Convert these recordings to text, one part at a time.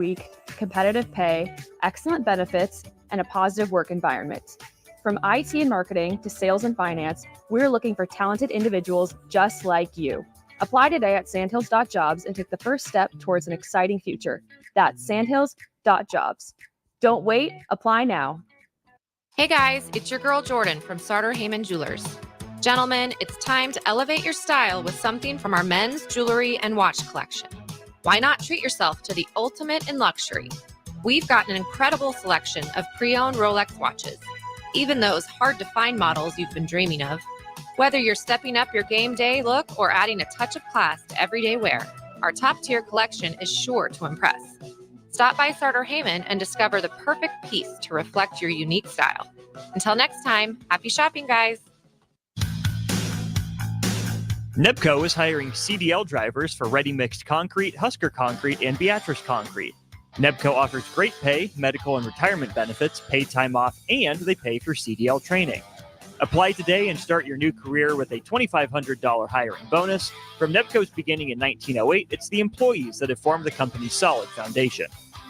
week, competitive pay, excellent benefits, and a positive work environment. From IT and marketing to sales and finance, we're looking for talented individuals just like you. Apply today at sandhills.jobs and take the first step towards an exciting future. That's sandhills.jobs. Don't wait, apply now. Hey guys, it's your girl Jordan from Sartor Heyman Jewelers. Gentlemen, it's time to elevate your style with something from our men's jewelry and watch collection. Why not treat yourself to the ultimate in luxury? We've got an incredible selection of pre-owned Rolex watches, even those hard-to-find models you've been dreaming of. Whether you're stepping up your game day look or adding a touch of class to everyday wear, our top-tier collection is sure to impress. Stop by Sartor Heyman and discover the perfect piece to reflect your unique style. Until next time, happy shopping, guys. NEPCO is hiring CDL drivers for ready-mixed concrete, Husker Concrete, and Beatrice Concrete. NEPCO offers great pay, medical and retirement benefits, paid time off, and they pay for CDL training. Apply today and start your new career with a $2,500 hiring bonus. From NEPCO's beginning in 1908, it's the employees that have formed the company's solid foundation.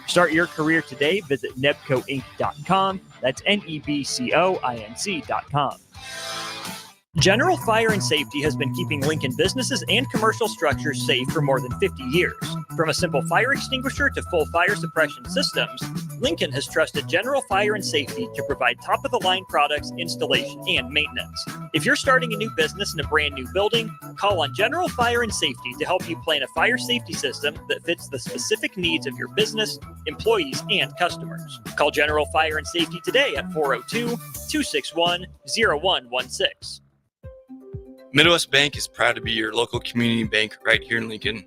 Start your career today. Visit nebcoinc.com. That's NEBCOINC.com. General Fire and Safety has been keeping Lincoln businesses and commercial structures safe for more than 50 years. From a simple fire extinguisher to full fire suppression systems, Lincoln has trusted General Fire and Safety to provide top-of-the-line products, installation, and maintenance. If you're starting a new business in a brand new building, call on General Fire and Safety to help you plan a fire safety system that fits the specific needs of your business, employees, and customers. Call General Fire and Safety today at 402-261-0116. Midwest Bank is proud to be your local community bank right here in Lincoln.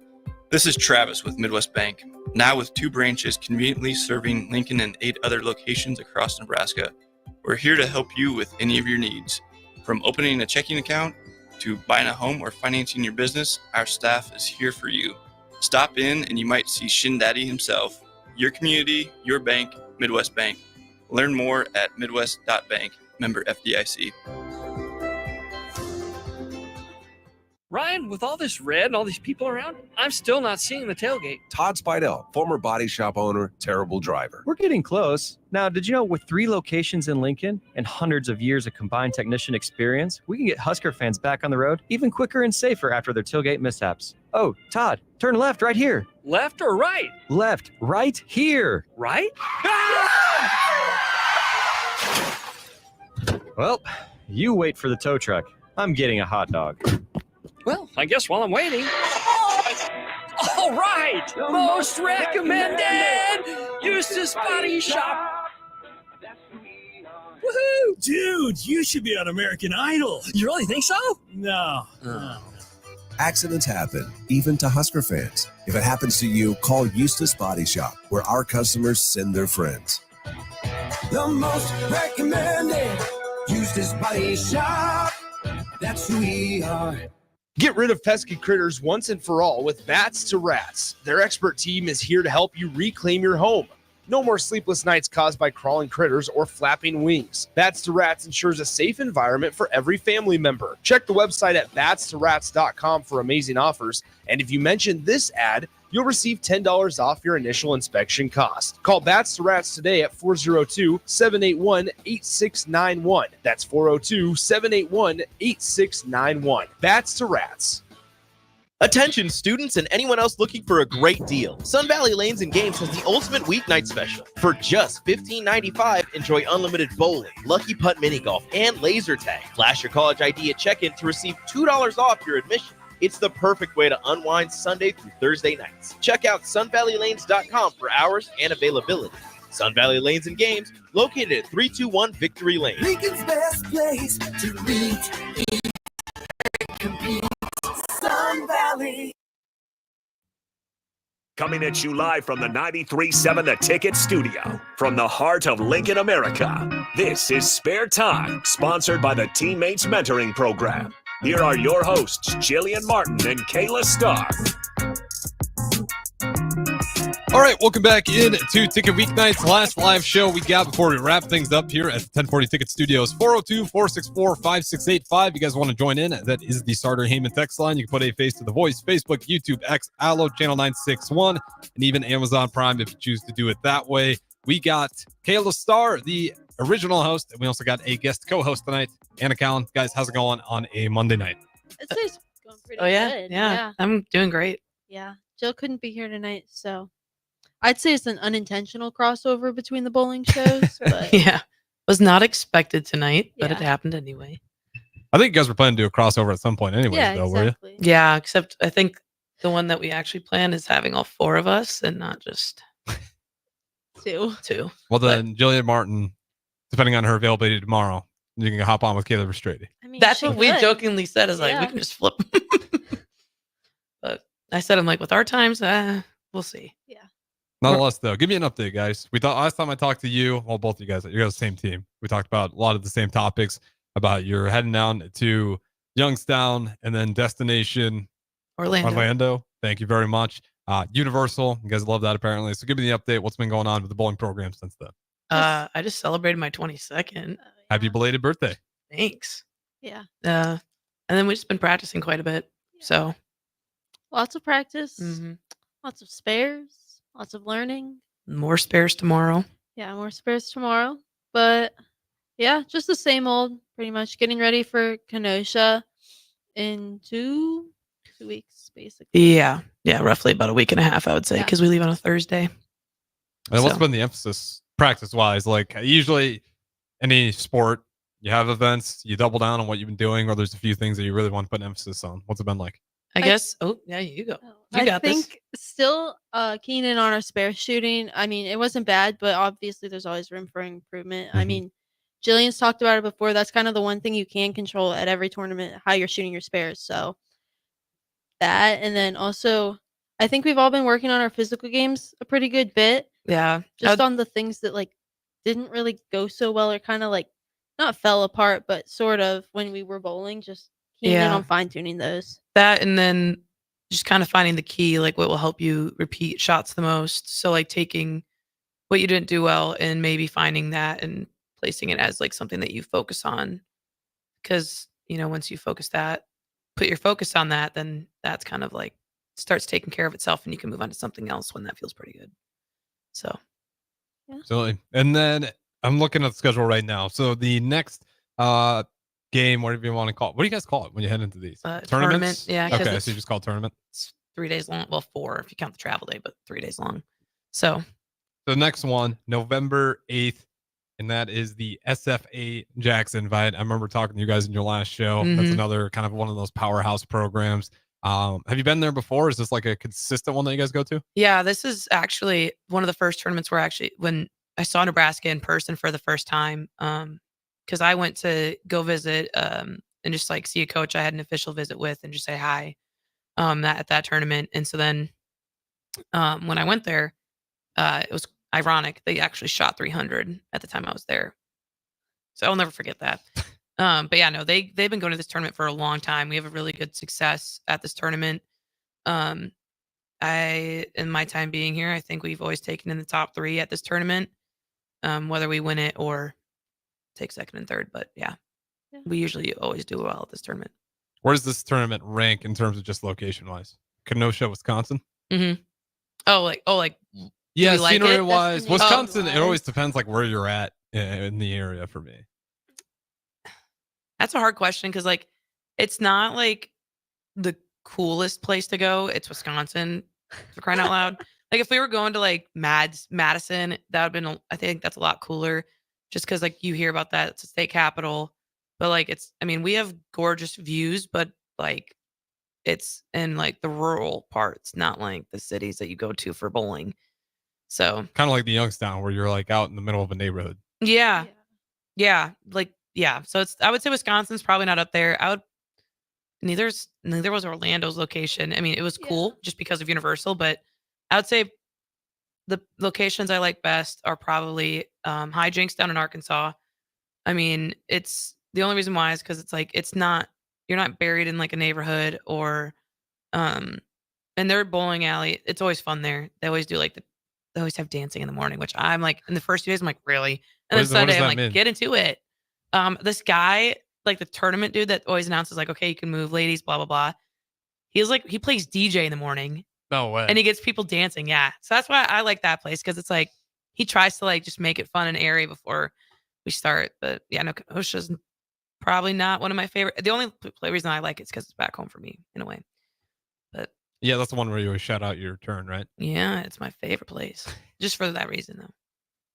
This is Travis with Midwest Bank, now with 2 branches conveniently serving Lincoln and 8 other locations across Nebraska. We're here to help you with any of your needs. From opening a checking account to buying a home or financing your business, our staff is here for you. Stop in and you might see Shin Daddy himself. Your community, your bank, Midwest Bank. Learn more at midwest.bank, member FDIC. Ryan, with all this red and all these people around, I'm still not seeing the tailgate. Todd Spidell, former body shop owner, terrible driver. We're getting close. Now, did you know with 3 locations in Lincoln and hundreds of years of combined technician experience, we can get Husker fans back on the road even quicker and safer after their tailgate mishaps? Oh, Todd, turn left right here. Left or right? Left, right here. Right? Well, you wait for the tow truck. I'm getting a hot dog. Well, I guess while I'm waiting. All right! Most recommended! Eustace Body Shop! Woohoo! Dude, you should be on American Idol. You really think so? No. Accidents happen, even to Husker fans. If it happens to you, call Eustace Body Shop, where our customers send their friends. The most recommended Eustace Body Shop. That's who we are. Get rid of pesky critters once and for all with Bats to Rats. Their expert team is here to help you reclaim your home. No more sleepless nights caused by crawling critters or flapping wings. Bats to Rats ensures a safe environment for every family member. Check the website at batstorats.com for amazing offers. And if you mention this ad, you'll receive $10 off your initial inspection cost. Call Bats to Rats today at 402-781-8691. That's 402-781-8691. Bats to Rats. Attention students and anyone else looking for a great deal. Sun Valley Lanes and Games has the ultimate weeknight special. For just $15.95, enjoy unlimited bowling, lucky putt mini golf, and laser tag. Flash your college ID at check-in to receive $2 off your admission. It's the perfect way to unwind Sunday through Thursday nights. Check out sunvalleylanes.com for hours and availability. Sun Valley Lanes and Games, located at 321 Victory Lane. Lincoln's best place to meet, eat, and compete. Sun Valley. Coming at you live from the 93.7 The Ticket studio, from the heart of Lincoln, America. This is Spare Time, sponsored by the Teammates Mentoring Program. Here are your hosts, Jillian Martin and Kayla Starr. All right, welcome back in to Ticket Weeknights, last live show we got before we wrap things up here at the 1040 Ticket Studios. 402-464-5685. You guys want to join in? That is the Starter Heyman text line. You can put a face to the voice. Facebook, YouTube, X, Allo, Channel 961, and even Amazon Prime if you choose to do it that way. We got Kayla Starr, the original host, and we also got a guest co-host tonight, Anna Callan. Guys, how's it going on a Monday night? It's going pretty good. Yeah. I'm doing great. Yeah. Jill couldn't be here tonight, so I'd say it's an unintentional crossover between the bowling shows, but Yeah. Was not expected tonight, but it Yeah. happened anyway. I think you guys were planning to do a crossover at some point anyways, yeah, though, were you? exactly. Yeah, except I think the one that we actually planned is having all four of us and not just two. Well, then, Jillian Martin, depending on her availability tomorrow, you can hop on with Kayla Restrady. I mean, That's she what we could. jokingly said, is like, we Yeah. can just flip. But I said, I'm like, with our times, we'll see. Yeah. Nonetheless, though, give me an update, guys. We thought last time I talked to you, well, both of you guys, you're the same team. We talked about a lot of the same topics about you're heading down to Youngstown and then destination Orlando. Thank you very much. Universal, you guys love that apparently. So give me the update. What's been going on with the bowling program since then? I just celebrated my 22nd. Happy belated birthday. Thanks. Yeah. And then we've just been practicing quite a bit. So Lots of practice, mhm. lots of spares, lots of learning. More spares tomorrow. Yeah, more spares tomorrow. But yeah, just the same old, pretty much getting ready for Kenosha in two weeks, basically. Yeah. Yeah, roughly about a week and a half, I would say, Yeah. because we leave on a Thursday. And what's So- been the emphasis practice wise? Like usually any sport, you have events, you double down on what you've been doing, or there's a few things that you really want to put an emphasis on. What's it been like? I guess. Oh, yeah, you go. You I got think this. still keen in on our spare shooting. I mean, it wasn't bad, but obviously there's always room for improvement. I Mhm. mean, Jillian's talked about it before. That's kind of the one thing you can control at every tournament, how you're shooting your spares. So that, and then also, I think we've all been working on our physical games a pretty good bit. Yeah. Just on the things that like didn't really go so well, or kind of like not fell apart, but sort of when we were bowling, just keen in Yeah. on fine tuning those. That, and then just kind of finding the key, like what will help you repeat shots the most. So like taking what you didn't do well and maybe finding that and placing it as like something that you focus on. Because, once you put your focus on that, then that's kind of like starts taking care of itself and you can move on to something else when that feels pretty good. So Absolutely. And then I'm looking at the schedule right now. So the next game, whatever you want to call it. What do you guys call it when you head into these? Tournament, Tournaments? yeah, 'cause Okay, it's- so you just call it tournament. it's 3 days long. Well, 4 if you count the travel day, but 3 days long. So The next one, November 8th, and that is the SFA Jackson Invite. I remember talking to you guys in your last show. That's Mhm. another kind of one of those powerhouse programs. Have you been there before? Is this like a consistent one that you guys go to? yeah, this is actually one of the first tournaments where when I saw Nebraska in person for the first time. Because I went to go visit and just like see a coach I had an official visit with and just say hi at that tournament. And so then when I went there, it was ironic. They actually shot 300 at the time I was there. So I'll never forget that. But yeah, no, they've been going to this tournament for a long time. We have a really good success at this tournament. In my time being here, I think we've always taken in the top 3 at this tournament, whether we win it or take second and third. But yeah, we usually always do well at this tournament. Where does this tournament rank in terms of just location wise? Kenosha, Wisconsin? Mm-hmm. Oh, like Yeah, we like it? scenery wise. Destination Wisconsin, it wise. always depends like where you're at in the area for me. That's a hard question because like it's not like the coolest place to go. It's Wisconsin, for crying out loud. Like if we were going to like Madison, that would have been I think that's a lot cooler. Just because like you hear about that, it's a state capital, but like we have gorgeous views, but like it's in like the rural parts, not like the cities that you go to for bowling. So Kind of like the Youngstown where you're like out in the middle of a neighborhood. yeah. So I would say Wisconsin's probably not up there. Neither was Orlando's location. I mean, it was cool just because of Universal, but I would say the locations I like best are probably Hijinks down in Arkansas. I mean, it's the only reason why is because it's like you're not buried in like a neighborhood or and their bowling alley. It's always fun there. They always do like they always have dancing in the morning, which I'm like, in the first 2 days, I'm like, really? And then What Sunday, does I'm that like, mean? get into it. This guy, like the tournament dude that always announces like, okay, you can move, ladies, blah blah blah. He's like, he plays DJ in the morning No way. and he gets people dancing. Yeah, so that's why I like that place because it's like he tries to like just make it fun and airy before we start. But yeah, no, Kenosha's probably not one of my favorite. The only reason I like it is because it's back home for me in a way. But Yeah, that's the one where you always shout out your turn, right? yeah, it's my favorite place just for that reason though.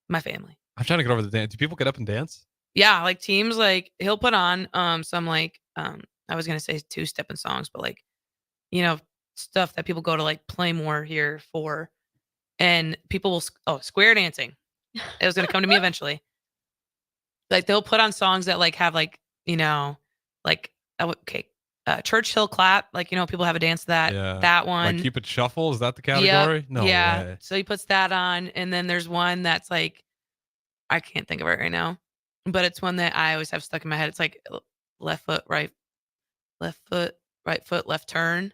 My family. I'm trying to get over the dance. Do people get up and dance? Yeah, like teams like he'll put on some like I was gonna say two-stepping songs, but like stuff that people go to like play more here for, and people will square dancing. It was gonna come to me eventually. Like they'll put on songs that like have like like Churchill clap, like people have a dance to that one. Like Cupid Shuffle, is that the Yep, category? No yeah. way. So he puts that on, and then there's one that's like I can't think of it right now, but it's one that I always have stuck in my head. It's like left foot, right foot, right foot, left turn.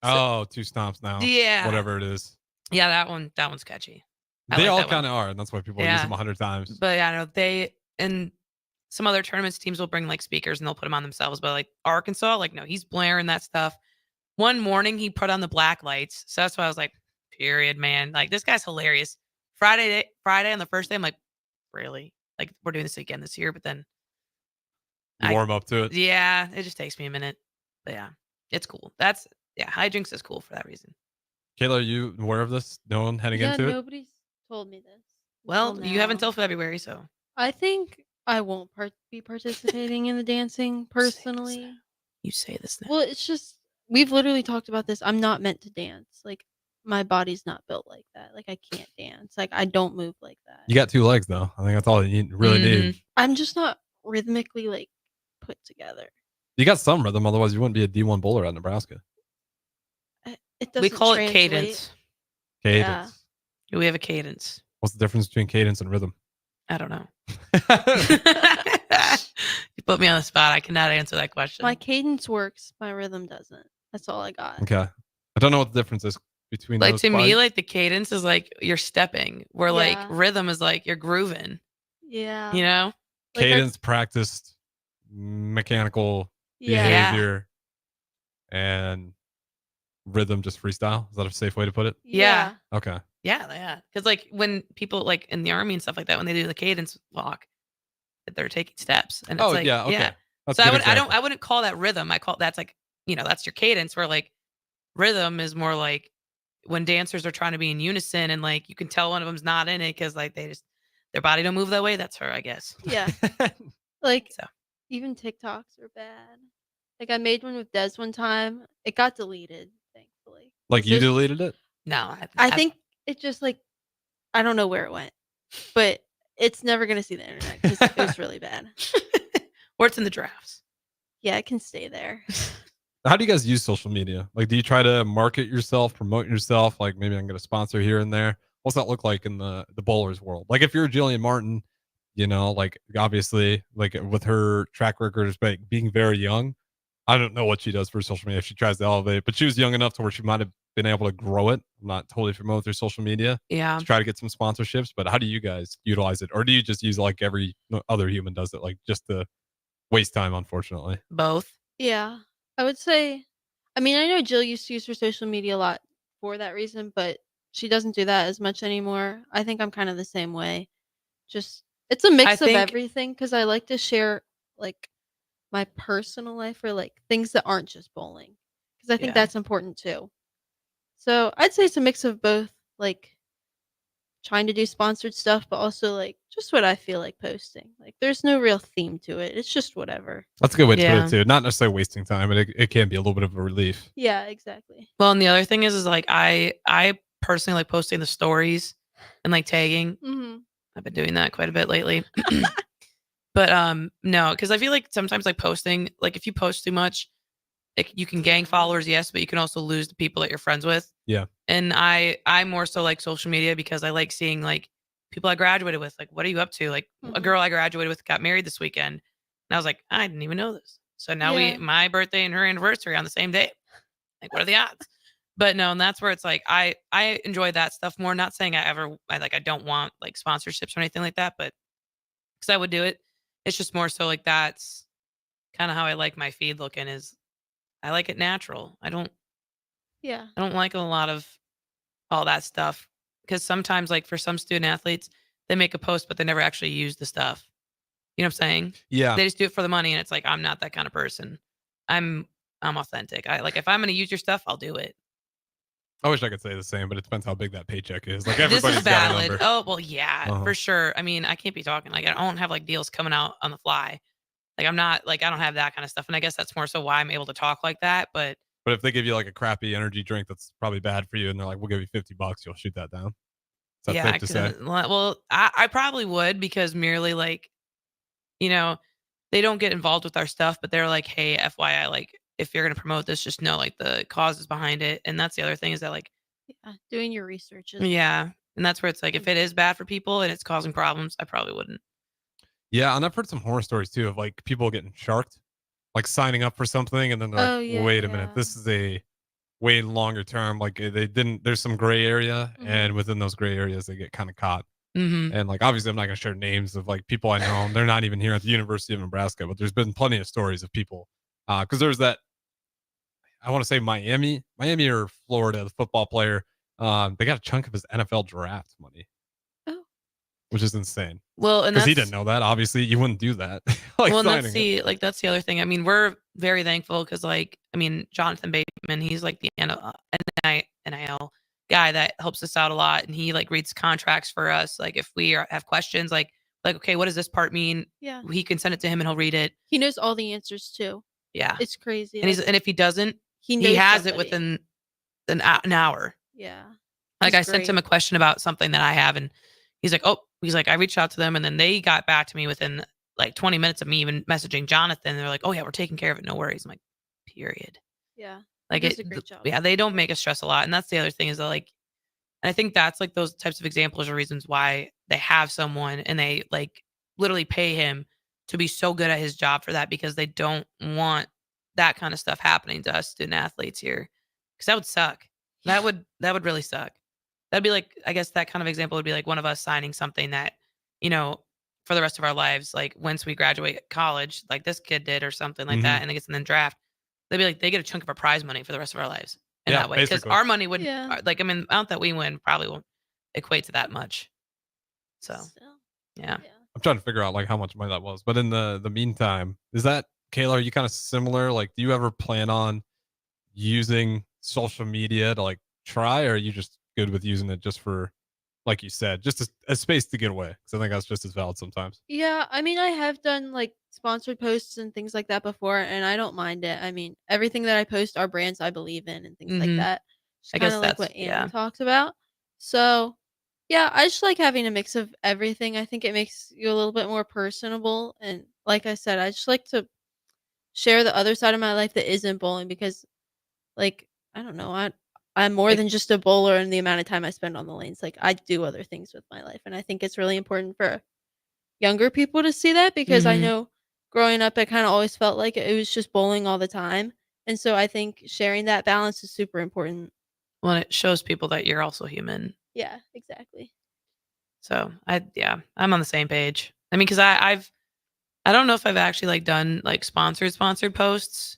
Oh, two stomps now. Yeah. Whatever it is. Yeah, that one's catchy. They all kind of are, and that's why people use Yeah. them 100 times. But yeah, no, they and some other tournaments teams will bring like speakers and they'll put them on themselves. But like Arkansas, like no, he's blaring that stuff. One morning he put on the black lights, so that's why I was like, period, man. Like this guy's hilarious. Friday on the first day, I'm like, really? Like we're doing this again this year, but then You warm up to it. yeah, it just takes me a minute. But yeah, it's cool. Hijinks is cool for that reason. Kayla, are you aware of this? No one heading Yeah, into it? nobody's told me this. Well, until you have now. until February, so I think I won't be participating in the dancing personally. you say this now. Well, it's just we've literally talked about this. I'm not meant to dance. Like my body's not built like that. Like I can't dance. Like I don't move like that. You got 2 legs, though. I think that's all you really need. I'm just not rhythmically like put together. You got some rhythm, otherwise you wouldn't be a D1 bowler at Nebraska. It doesn't We call it translate. cadence. Cadence. Yeah. We have a cadence. What's the difference between cadence and rhythm? I don't know. You put me on the spot. I cannot answer that question. My cadence works. My rhythm doesn't. That's all I got. Okay. I don't know what the difference is between like those to me, five. like the cadence is like you're stepping, where like Yeah. rhythm is like you're grooving. Yeah. You know? Like, cadence practiced mechanical Yeah. behavior and rhythm just freestyle. Is that a safe way to put it? Yeah. Okay. Yeah. Because like when people like in the army and stuff like that, when they do the cadence walk, they're taking steps, and it's Oh, like yeah, okay. That's So a good example. I wouldn't call that rhythm. I call that's like that's your cadence. Where like rhythm is more like when dancers are trying to be in unison, and like you can tell one of them's not in it because like their body don't move that way. That's her, I guess. Yeah. Like So. even TikToks are bad. Like I made one with Des one time. It got deleted, thankfully. Like you Just- deleted it? No, I think it just like I don't know where it went, but it's never gonna see the internet because it was really bad. or it's in the drafts. Yeah, it can stay there. How do you guys use social media? Like, do you try to market yourself, promote yourself? Like, maybe I can get a sponsor here and there. What's that look like in the bowlers world? Like, if you're Jillian Martin, like obviously, like with her track record as being very young, I don't know what she does for social media if she tries to elevate, but she was young enough to where she might have been able to grow it. I'm not totally familiar with her social media. Yeah. To try to get some sponsorships, but how do you guys utilize it? Or do you just use like every other human does it, like just to waste time, unfortunately? Both. Yeah. I would say I mean, I know Jill used to use her social media a lot for that reason, but she doesn't do that as much anymore. I think I'm kind of the same way. Just it's a mix of think- everything because I like to share like my personal life or like things that aren't just bowling because I think Yeah. that's important too. So I'd say it's a mix of both, like trying to do sponsored stuff, but also like just what I feel like posting. Like there's no real theme to it. It's just whatever. That's a good way to Yeah. put it too. Not necessarily wasting time, but it can be a little bit of a relief. Yeah, exactly. Well, and the other thing is like I personally like posting the stories and like tagging. Mm-hmm. I've been doing that quite a bit lately. But no, because I feel like sometimes like posting, like if you post too much, you can gain followers, yes, but you can also lose the people that you're friends with. Yeah. And I more so like social media because I like seeing like people I graduated with. Like, what are you up to? Like a Mhm. girl I graduated with got married this weekend, and I was like, I didn't even know this. So now Yeah. my birthday and her anniversary on the same day. Like, what are the odds? But no, and that's where it's like I enjoy that stuff more. Not saying I don't want like sponsorships or anything like that, but because I would do it. It's just more so like that's kind of how I like my feed looking is I like it natural. Yeah. I don't like a lot of all that stuff because sometimes like for some student athletes, they make a post but they never actually use the stuff. You know what I'm saying? Yeah. They just do it for the money and it's like I'm not that kind of person. I'm authentic. I like if I'm going to use your stuff, I'll do it. I wish I could say the same, but it depends how big that paycheck is. Like This everybody's is got a valid. number. Oh, well, yeah, Uh-huh. for sure. I mean, I can't be talking like I don't have like deals coming out on the fly. Like I'm not like I don't have that kind of stuff. And I guess that's more so why I'm able to talk like that. But But if they give you like a crappy energy drink that's probably bad for you, and they're like, "We'll give you $50," you'll shoot that down. Is that yeah, safe to say? well, I probably would because merely like, you know, they don't get involved with our stuff, but they're like, hey, FYI, like if you're gonna promote this, just know like the causes behind it. And that's the other thing is that like Yeah. Doing your research is yeah. And that's where it's like if it is bad for people and it's causing problems, I probably wouldn't. Yeah, and I've heard some horror stories too of like people getting sharked, like signing up for something, and then they're like, Oh, yeah, "Wait a minute, yeah. this is a way longer term." Like they didn't. There's some gray area, and Mhm. within those gray areas, they get kind of caught. Mhm. And like obviously, I'm not gonna share names of like people I know. They're not even here at the University of Nebraska, but there's been plenty of stories of people. Because there's that I want to say Miami or Florida, the football player. They got a chunk of his NFL draft money, Oh. which is insane. Well, and Because he that's didn't know that. Obviously, you wouldn't do that. Like well, and signing it. that's the other thing. I mean, we're very thankful because, like, I mean, Jonathan Bateman, he's like the NIL guy that helps us out a lot, and he like reads contracts for us. Like, if we have questions, like, okay, what does this part mean? Yeah. He can send it to him, and he'll read it. He knows all the answers too. Yeah, It's crazy. and if he doesn't, He he knows has it somebody. within an hour. Yeah. Like He's I sent great. him a question about something that I have, and he's like, I reached out to them, and then they got back to me within like 20 minutes of me even messaging Jonathan. They're like, oh yeah, we're taking care of it, no worries. I'm like, period. Yeah. Like He does a great job. yeah, they don't make us stress a lot, and that's the other thing is that like, and I think that's like those types of examples or reasons why they have someone and they like literally pay him to be so good at his job for that because they don't want that kind of stuff happening to us student athletes here because that would suck. That would really suck. That'd be like I guess that kind of example would be like one of us signing something that for the rest of our lives, like once we graduate college, like this kid did or something like that, and it gets in the draft. They'd be like they get a chunk of our prize money for the rest of our lives in Yeah, that way because basically. our money wouldn't Yeah. like I mean the amount that we win probably won't equate to that much. So Still. yeah. I'm trying to figure out like how much money that was. But in the meantime, is that Kayla? Are you kind of similar? Like, do you ever plan on using social media to like try, or are you just good with using it just for, like you said, just a space to get away? Because I think that's just as valid sometimes. Yeah, I mean, I have done like sponsored posts and things like that before, and I don't mind it. I mean, everything that I post are brands I believe in and things like Mhm. that. Just I kind guess of like that's what Anna yeah. talks about. So, yeah, I just like having a mix of everything. I think it makes you a little bit more personable. And like I said, I just like to share the other side of my life that isn't bowling because, like, I don't know, I'm more Like than just a bowler in the amount of time I spend on the lanes. Like, I do other things with my life, and I think it's really important for younger people to see that because I mhm. know growing up, I kind of always felt like it was just bowling all the time. And so I think sharing that balance is super important. Well, it shows people that you're also human. Yeah, exactly. So I'm on the same page. I mean, because I don't know if I've actually like done like sponsored posts.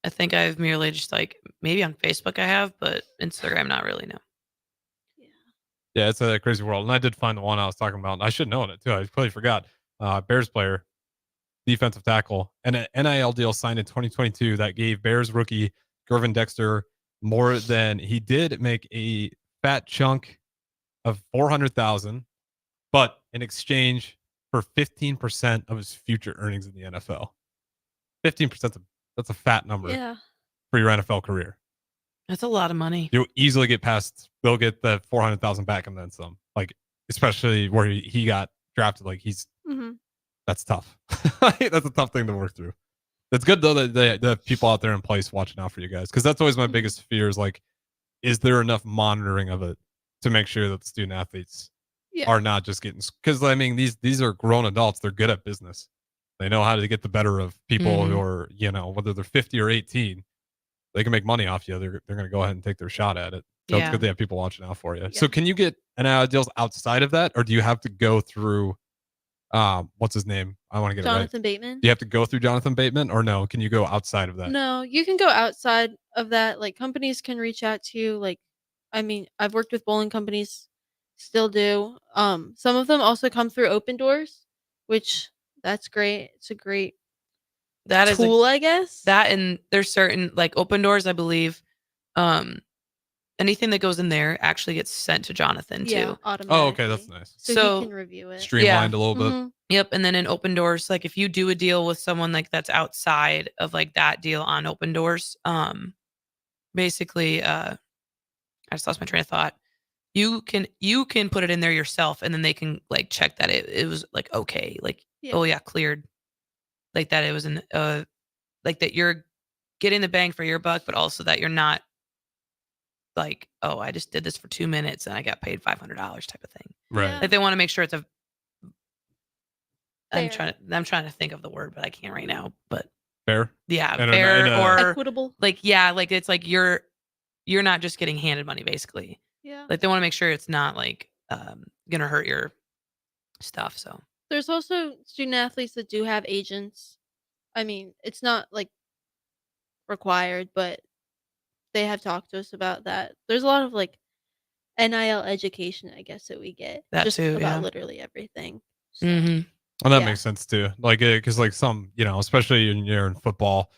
I think I've merely just like maybe on Facebook I have, but Instagram not really no. Yeah, it's a crazy world. And I did find the one I was talking about. And I should know it too. I completely forgot. Bears player, defensive tackle, and an NIL deal signed in 2022 that gave Bears rookie Gervin Dexter more than he did make a fat chunk of 400,000, but in exchange for 15% of his future earnings in the NFL. 15%, that's a fat number Yeah. for your NFL career. That's a lot of money. You'll easily get past, they'll get the 400,000 back and then some. Like, especially where he got drafted. Like, Hmm. that's tough. That's a tough thing to work through. It's good though that the people out there in place watching out for you guys. Cause that's always my biggest fear is like, is there enough monitoring of it to make sure that the student athletes Yeah. are not just getting, because I mean, these are grown adults. They're good at business. They know how to get the better of people who are, whether they're 50 or 18. they can make money off you. They're going to go ahead and take their shot at it. So it's Yeah. good they have people watching out for you. So can you get NIL deals outside of that, or do you have to go through what's his name? I want to get Jonathan it right. Bateman. Do you have to go through Jonathan Bateman, or no? Can you go outside of that? No, you can go outside of that. Like companies can reach out to you. Like, I mean, I've worked with bowling companies, still do. Some of them also come through Open Doors, which that's great. It's a great That is tool, I guess. That, and there's certain like Open Doors, I believe. Anything that goes in there actually gets sent to Jonathan too. Automatically. Oh, okay, that's nice. So he can review it. Streamlined a little bit. Yep. And then in Open Doors, like if you do a deal with someone like that's outside of like that deal on Open Doors, basically, I just lost my train of thought. You can put it in there yourself, and then they can like check that it was like okay, like oh yeah, cleared, like that it was an like that you're getting the bang for your buck, but also that you're not like, oh, I just did this for 2 minutes and I got paid $500 type of thing. Right. Like they want to make sure it's a. I'm Fair. trying to think of the word, but I can't right now. But Fair. yeah, And fair or equitable. Like yeah, like it's like you're not just getting handed money basically. Yeah. Like they want to make sure it's not like gonna hurt your stuff. So There's also student athletes that do have agents. I mean, it's not like required, but they have talked to us about that. There's a lot of like NIL education, I guess, that we get That just too, about yeah. literally everything. Mm-hmm. Well, that Yeah. makes sense too. Like, because like some, especially when you're in football,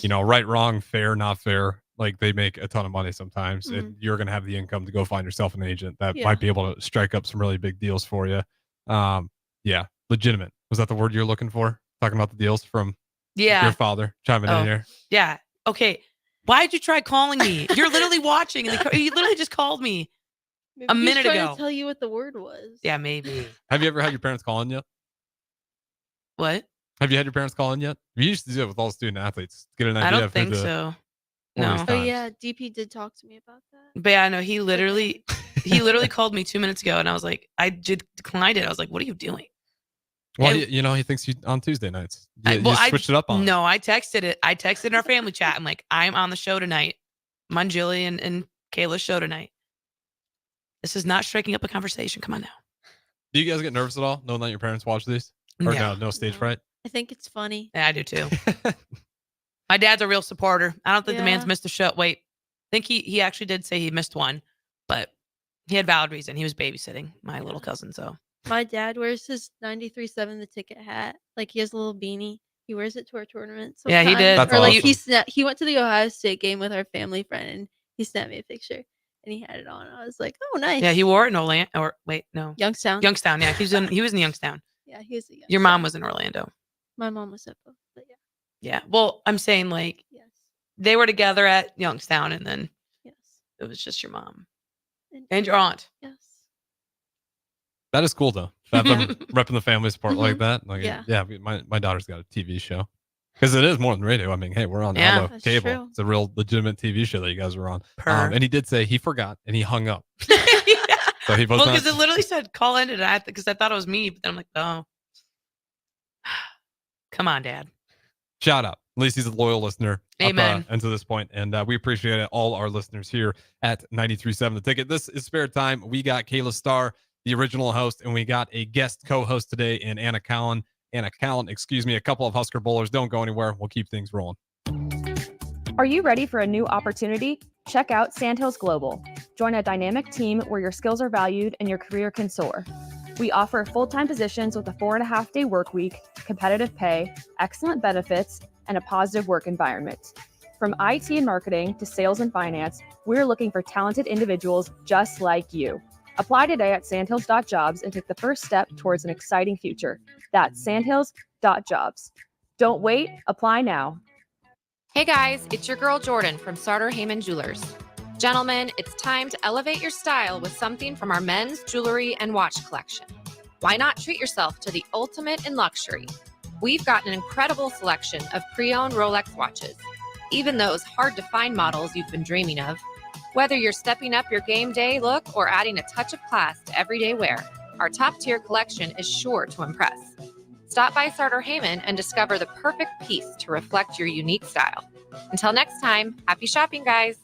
right, wrong, fair, not fair. Like they make a ton of money sometimes, and you're gonna have the income to go find yourself an agent that Yeah. might be able to strike up some really big deals for you. Yeah, legitimate. Was that the word you're looking for? Talking about the deals from your father chiming in here. Yeah. Okay. Why'd you try calling me? You're literally watching, and you literally just called me Maybe a he's minute trying ago. to tell you what the word was. Yeah, maybe. Have you ever had your parents calling yet? What? Have you had your parents calling yet? We used to do it with all student athletes. Get an idea. I don't of think who the, so. one of No. these Oh times. yeah, DP did talk to me about that. But yeah, no, he literally called me 2 minutes ago, and I was like, I declined it. I was like, what are you doing? Well, And- he thinks you on Tuesday nights. You I switched it up on. No, I texted it. I texted in our family chat. I'm like, I'm on the show tonight. I'm on Jillian and Kayla's show tonight. This is not striking up a conversation. Come on now. Do you guys get nervous at all knowing that your parents watch these? Or no stage fright? I think it's funny. Yeah, I do too. My dad's a real supporter. I don't think the man's Yeah. missed a show. Wait, I think he actually did say he missed one, but he had valid reason. He was babysitting my little cousin. So My dad wears his 93.7 The Ticket hat. Like he has a little beanie. He wears it to our tournaments. Yeah, he did. That's Or like awesome. he went to the Ohio State game with our family friend and he sent me a picture and he had it on. I was like, oh nice. yeah, he wore it in Orlando. Or wait, no, Youngstown. Youngstown. Yeah, he was in Youngstown. Yeah, he was a Your mom was in Orlando. My mom was at both, but yeah. Yeah. Well, I'm saying like they were together at Youngstown, and then it was just your mom and your aunt. Yes. That is cool though. Have them repping the family support like that. Like, Yeah. My daughter's got a TV show because it is more than radio. I mean, hey, we're on Yeah. Allo That's cable. true. It's a real legitimate TV show that you guys were on. Per. And he did say he forgot and he hung up. Yeah. So he was Well, not. because it literally said call ended, and because I thought it was me, but then I'm like, oh, come on, Dad. Shout out. At least he's a loyal listener. Amen. Up, and to this point. And we appreciate it, all our listeners here at 93.7 The Ticket. This is Spare Time. We got Kayla Starr, the original host, and we got a guest co-host today in Anna Callan, a couple of Husker Bowlers. Don't go anywhere. We'll keep things rolling. Are you ready for a new opportunity? Check out Sandhills Global. Join a dynamic team where your skills are valued and your career can soar. We offer full-time positions with a 4.5-day work week, competitive pay, excellent benefits, and a positive work environment. From IT and marketing to sales and finance, we're looking for talented individuals just like you. Apply today at sandhills.jobs and take the first step towards an exciting future. That's sandhills.jobs. Don't wait, apply now. Hey guys, it's your girl Jordan from Sartor Heyman Jewelers. Gentlemen, it's time to elevate your style with something from our men's jewelry and watch collection. Why not treat yourself to the ultimate in luxury? We've got an incredible selection of pre-owned Rolex watches, even those hard-to-find models you've been dreaming of. Whether you're stepping up your game day look or adding a touch of class to everyday wear, our top-tier collection is sure to impress. Stop by Sartor Heyman and discover the perfect piece to reflect your unique style. Until next time, happy shopping, guys.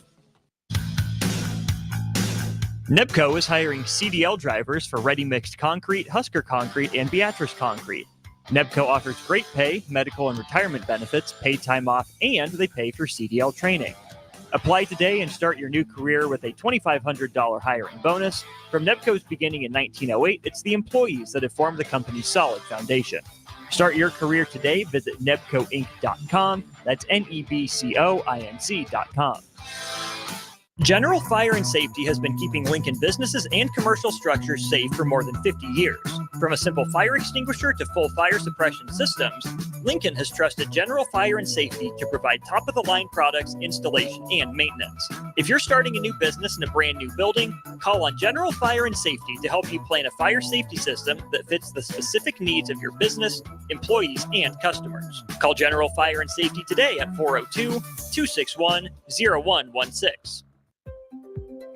NEBCO is hiring CDL drivers for ready-mixed concrete, Husker Concrete, and Beatrice Concrete. NEBCO offers great pay, medical and retirement benefits, paid time off, and they pay for CDL training. Apply today and start your new career with a $2,500 hiring bonus. From NEBCO's beginning in 1908, it's the employees that have formed the company's solid foundation. Start your career today. Visit nebcoinc.com. That's NEBCOINC.com. General Fire and Safety has been keeping Lincoln businesses and commercial structures safe for more than 50 years. From a simple fire extinguisher to full fire suppression systems, Lincoln has trusted General Fire and Safety to provide top-of-the-line products, installation, and maintenance. If you're starting a new business in a brand new building, call on General Fire and Safety to help you plan a fire safety system that fits the specific needs of your business, employees, and customers. Call General Fire and Safety today at 402-261-0116.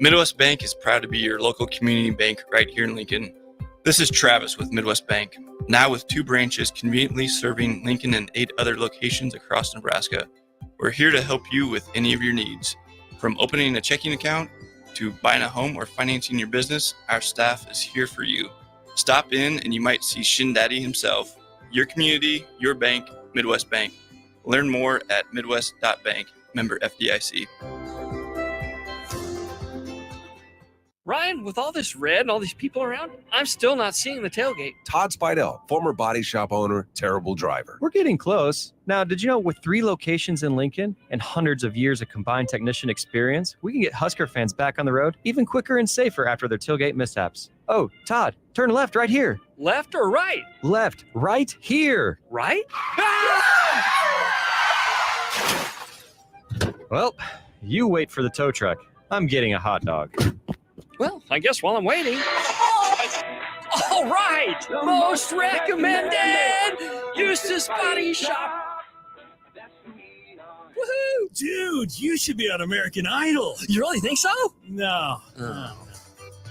Midwest Bank is proud to be your local community bank right here in Lincoln. This is Travis with Midwest Bank, now with 2 branches conveniently serving Lincoln and 8 other locations across Nebraska. We're here to help you with any of your needs. From opening a checking account to buying a home or financing your business, our staff is here for you. Stop in and you might see Shin Daddy himself. Your community, your bank, Midwest Bank. Learn more at midwest.bank, member FDIC. Ryan, with all this red and all these people around, I'm still not seeing the tailgate. Todd Spidell, former body shop owner, terrible driver. We're getting close. Now, did you know with 3 locations in Lincoln and hundreds of years of combined technician experience, we can get Husker fans back on the road even quicker and safer after their tailgate mishaps? Oh, Todd, turn left right here. Left or right? Left, right here. Right? Well, you wait for the tow truck. I'm getting a hot dog. Well, I guess while I'm waiting. All right! Most recommended! Eustace Body Shop! Woohoo! Dude, you should be on American Idol. You really think so? No.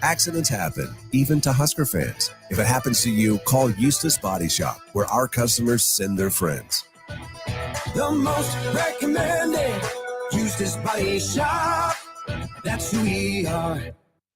Accidents happen, even to Husker fans. If it happens to you, call Eustace Body Shop, where our customers send their friends. The most recommended Eustace Body Shop. That's who we are.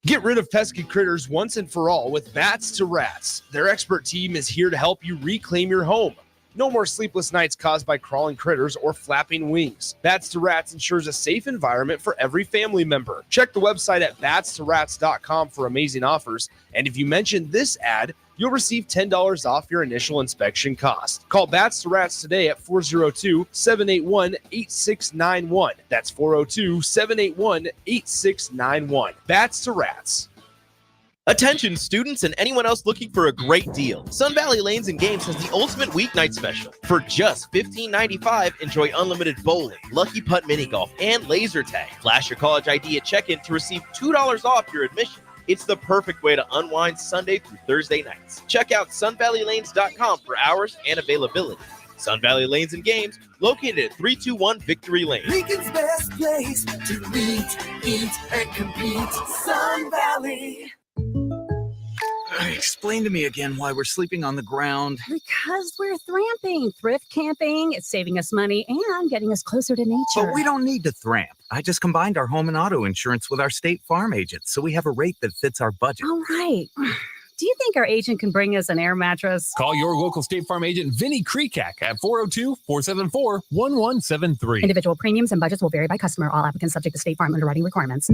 Get rid of pesky critters once and for all with Bats to Rats. Their expert team is here to help you reclaim your home. No more sleepless nights caused by crawling critters or flapping wings. Bats to Rats ensures a safe environment for every family member. Check the website at batstoRats.com for amazing offers. And if you mention this ad, you'll receive $10 off your initial inspection cost. Call Bats to Rats today at 402-781-8691. That's 402-781-8691. Bats to Rats. Attention students and anyone else looking for a great deal. Sun Valley Lanes and Games has the ultimate weeknight special. For just $15.95, enjoy unlimited bowling, lucky putt mini golf, and laser tag. Flash your college ID at check-in to receive $2 off your admission. It's the perfect way to unwind Sunday through Thursday nights. Check out sunvalleylanes.com for hours and availability. Sun Valley Lanes and Games, located at 321 Victory Lane. Lincoln's best place to meet, eat, and compete. Sun Valley. Explain to me again why we're sleeping on the ground. Because we're thramping, thrift camping. It's saving us money and getting us closer to nature. But we don't need to thramp. I just combined our home and auto insurance with our State Farm agent, so we have a rate that fits our budget. All right. Do you think our agent can bring us an air mattress? Call your local State Farm agent, Vinny Krekak, at 402-474-1173. Individual premiums and budgets will vary by customer. All applicants subject to State Farm underwriting requirements.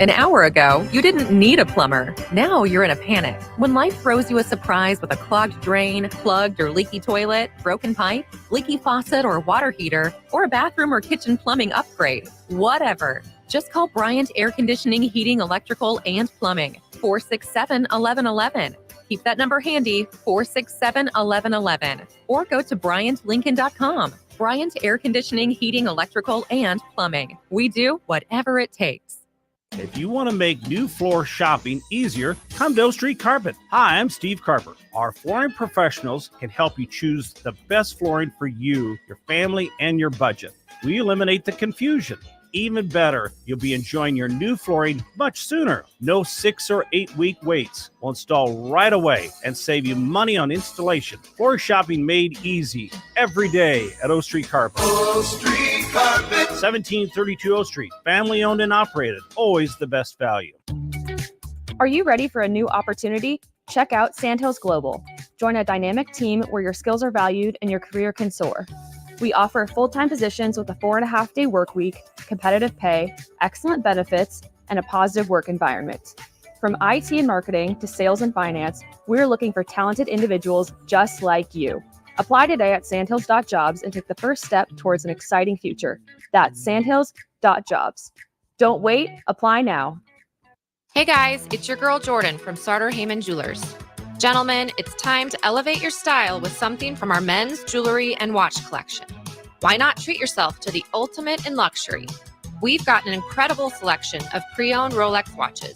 An hour ago, you didn't need a plumber. Now you're in a panic. When life throws you a surprise with a clogged drain, plugged or leaky toilet, broken pipe, leaky faucet or water heater, or a bathroom or kitchen plumbing upgrade, whatever. Just call Bryant Air Conditioning, Heating, Electrical, and Plumbing, 467-1111. Keep that number handy, 467-1111. Or go to BryantLincoln.com. Bryant Air Conditioning, Heating, Electrical, and Plumbing. We do whatever it takes. If you want to make new floor shopping easier, come to O Street Carpet. Hi, I'm Steve Carper. Our flooring professionals can help you choose the best flooring for you, your family, and your budget. We eliminate the confusion. even better, you'll be enjoying your new flooring much sooner. No 6 or 8 week waits. We'll install right away and save you money on installation. Floor shopping made easy every day at O Street Carpet. O Street Carpet. 1732 O Street. Family owned and operated. Always the best value. Are you ready for a new opportunity? Check out Sandhills Global. Join a dynamic team where your skills are valued and your career can soar. We offer full-time positions with a 4.5-day work week, competitive pay, excellent benefits, and a positive work environment. From IT and marketing to sales and finance, we're looking for talented individuals just like you. Apply today at sandhills.jobs and take the first step towards an exciting future. That's sandhills.jobs. Don't wait, apply now. Hey guys, it's your girl Jordan from Sartor Heyman Jewelers. Gentlemen, it's time to elevate your style with something from our men's jewelry and watch collection. Why not treat yourself to the ultimate in luxury? We've got an incredible selection of pre-owned Rolex watches,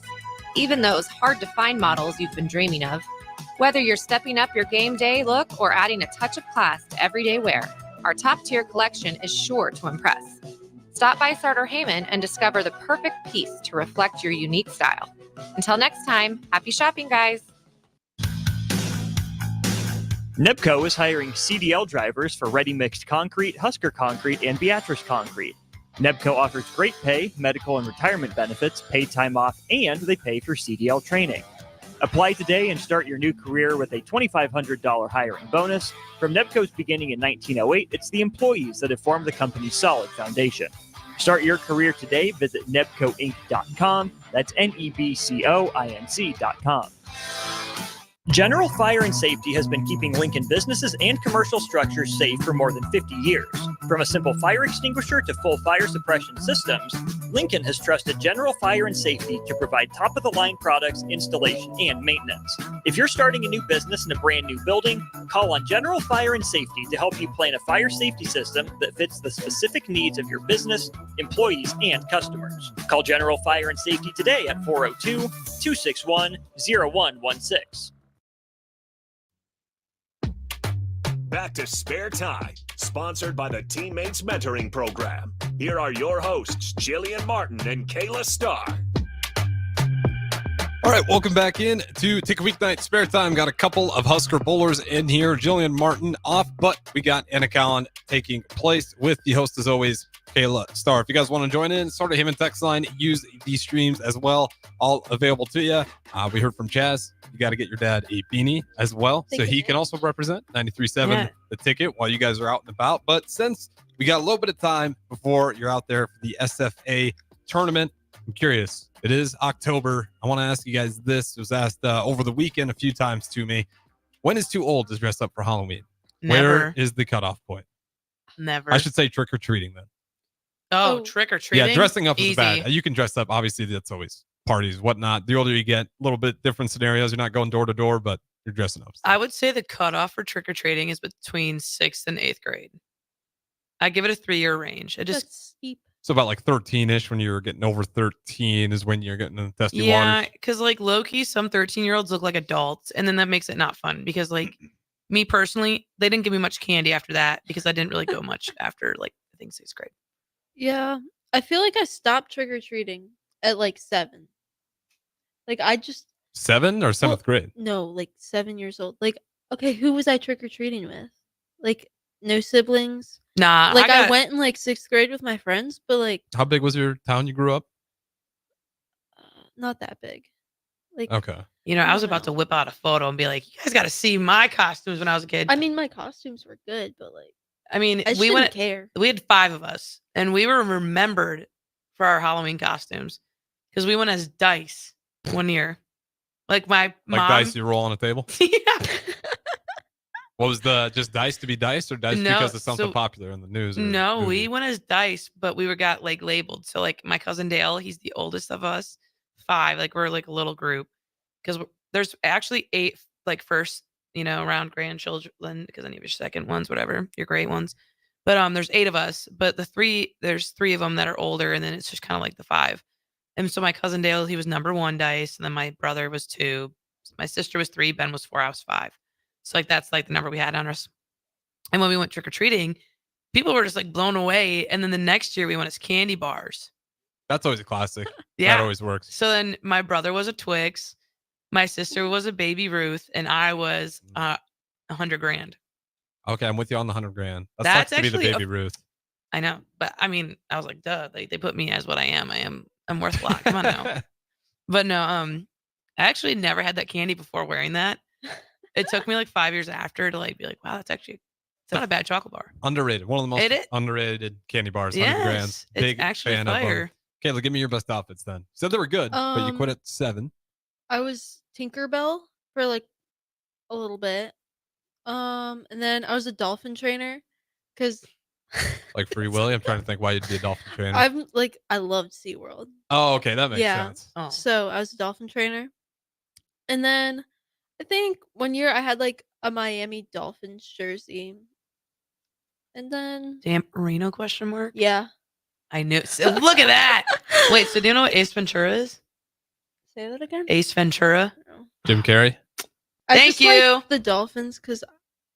even those hard-to-find models you've been dreaming of. Whether you're stepping up your game day look or adding a touch of class to everyday wear, our top-tier collection is sure to impress. Stop by Sartor Heyman and discover the perfect piece to reflect your unique style. Until next time, happy shopping, guys. NEBCO is hiring CDL drivers for ready-mixed concrete, Husker Concrete, and Beatrice Concrete. NEBCO offers great pay, medical and retirement benefits, paid time off, and they pay for CDL training. Apply today and start your new career with a $2,500 hiring bonus. From NEBCO's beginning in 1908, it's the employees that have formed the company's solid foundation. Start your career today. Visit nebcoinc.com. That's NEBCOINC.com. General Fire and Safety has been keeping Lincoln businesses and commercial structures safe for more than 50 years. From a simple fire extinguisher to full fire suppression systems, Lincoln has trusted General Fire and Safety to provide top-of-the-line products, installation, and maintenance. If you're starting a new business in a brand new building, call on General Fire and Safety to help you plan a fire safety system that fits the specific needs of your business, employees, and customers. Call General Fire and Safety today at 402-261-0116. Back to Spare Time, sponsored by the Teammates Mentoring Program. Here are your hosts, Jillian Martin and Kayla Starr. All right, welcome back in to Take a Weeknight Spare Time. Got a couple of Husker bowlers in here. Jillian Martin off, but we got Anna Callan taking place with the host, as always, Kayla Starr. If you guys want to join in, start a Heyman text line. Use these streams as well. All available to you. We heard from Chaz. You got to get your dad a beanie as well, so he can also represent 93.7 The Ticket while you guys are out and about. But since we got a little bit of time before you're out there for the SFA tournament, I'm curious. It is October. I want to ask you guys this. It was asked over the weekend a few times to me. When is too old to dress up for Halloween? Never. Where is the cutoff point? Never. I should say trick-or-treating then. Oh, trick-or-treating? Yeah, dressing up is Easy. bad. You can dress up. Obviously, that's always parties, whatnot. The older you get, a little bit different scenarios. You're not going door to door, but you're dressing up. I would say the cutoff for trick-or-treating is between 6th and 8th grade. I give it a 3-year range. It just That's steep. So about like 13-ish, when you're getting over 13 is when you're getting in the testy yeah, waters. because like low-key, some 13-year-olds look like adults, and then that makes it not fun because like me personally, they didn't give me much candy after that because I didn't really go much after like I think 6th grade. Yeah. I feel like I stopped trick-or-treating at like 7. Like I just 7 or 7th grade? No, like 7 years old. Like, okay, who was I trick-or-treating with? Like no siblings? Nah, Like I went in like 6th grade with my friends, but like How big was your town you grew up? not that big. Like Okay. You know, I was about to whip out a photo and be like, "You guys got to see my costumes when I was a kid." I mean, my costumes were good, but like I mean, I we shouldn't went. care. We had 5 of us, and we were remembered for our Halloween costumes because we went as dice one year. Like my Like mom, dice you roll on a table? yeah. What was the just dice to be dice or dice No, because of something so- popular in the news? Or No, movie? we went as dice, but we were got like labeled. So like my cousin Dale, he's the oldest of us, 5. Like we're like a little group because there's actually 8 like first, around grandchildren because any of your second ones, whatever, your great ones. But there's 8 of us, but there's 3 of them that are older, and then it's just kind of like the 5. And so my cousin Dale, he was number 1 dice, and then my brother was 2, my sister was 3, Ben was 4, I was 5. So like that's like the number we had on us. And when we went trick or treating, people were just like blown away. And then the next year we went as candy bars. That's always a classic. Yeah. That always works. So then my brother was a Twix, my sister was a Baby Ruth, and I was 100 grand. Okay, I'm with you on the 100 grand. That That's sucks to be the actually Baby Ruth. I know, but I mean, I was like, duh, they put me as what I am. I'm worth a lot. Come on now. But no, I actually never had that candy before wearing that. It took me like 5 years after to like be like, wow, it's not a bad chocolate bar. Underrated. One of the most It is. underrated candy bars. 100 grand. Yes, Big it's actually fan of them. fire. Kayla, give me your best outfits then. Said they were good, but you quit at 7. I was Tinkerbell for like a little bit. And then I was a dolphin trainer because Like Free Willy. I'm trying to think why you'd be a dolphin trainer. I loved SeaWorld. Oh, okay, that makes sense. Oh. So I was a dolphin trainer. And then I think one year I had like a Miami Dolphins jersey. And then Damn Marino question mark? Yeah. I knew. So look at that. Wait, so do you know what Ace Ventura is? Say that again? Ace Ventura. Jim Carrey. I Thank just you. like the Dolphins because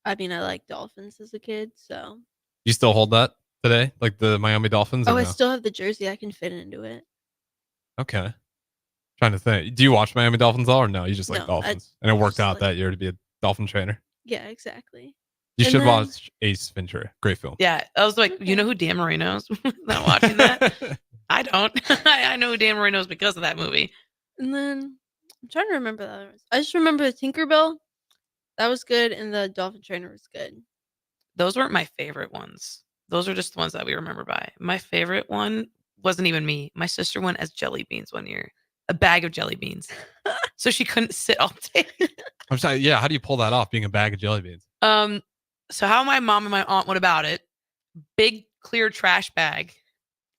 I mean I like dolphins as a kid, so You still hold that today? Like the Miami Dolphins? Or I no? still have the jersey. I can fit into it. Okay. Trying to think. Do you watch Miami Dolphins all or no? You just like No, Dolphins. And it worked out that year to be a dolphin trainer. Yeah, exactly. You And should then- watch Ace Ventura. Great film. Yeah, I was like, you know who Dan Marino is? Not watching that. I don't. I know who Dan Marino is because of that movie. And then I'm trying to remember the others. I just remember the Tinkerbell. That was good, and the Dolphin Trainer was good. Those weren't my favorite ones. Those are just the ones that we remember by. My favorite one wasn't even me. My sister went as jelly beans one year, a bag of jelly beans, so she couldn't sit all day. I'm sorry. Yeah. How do you pull that off being a bag of jelly beans? So how my mom and my aunt went about it? Big clear trash bag,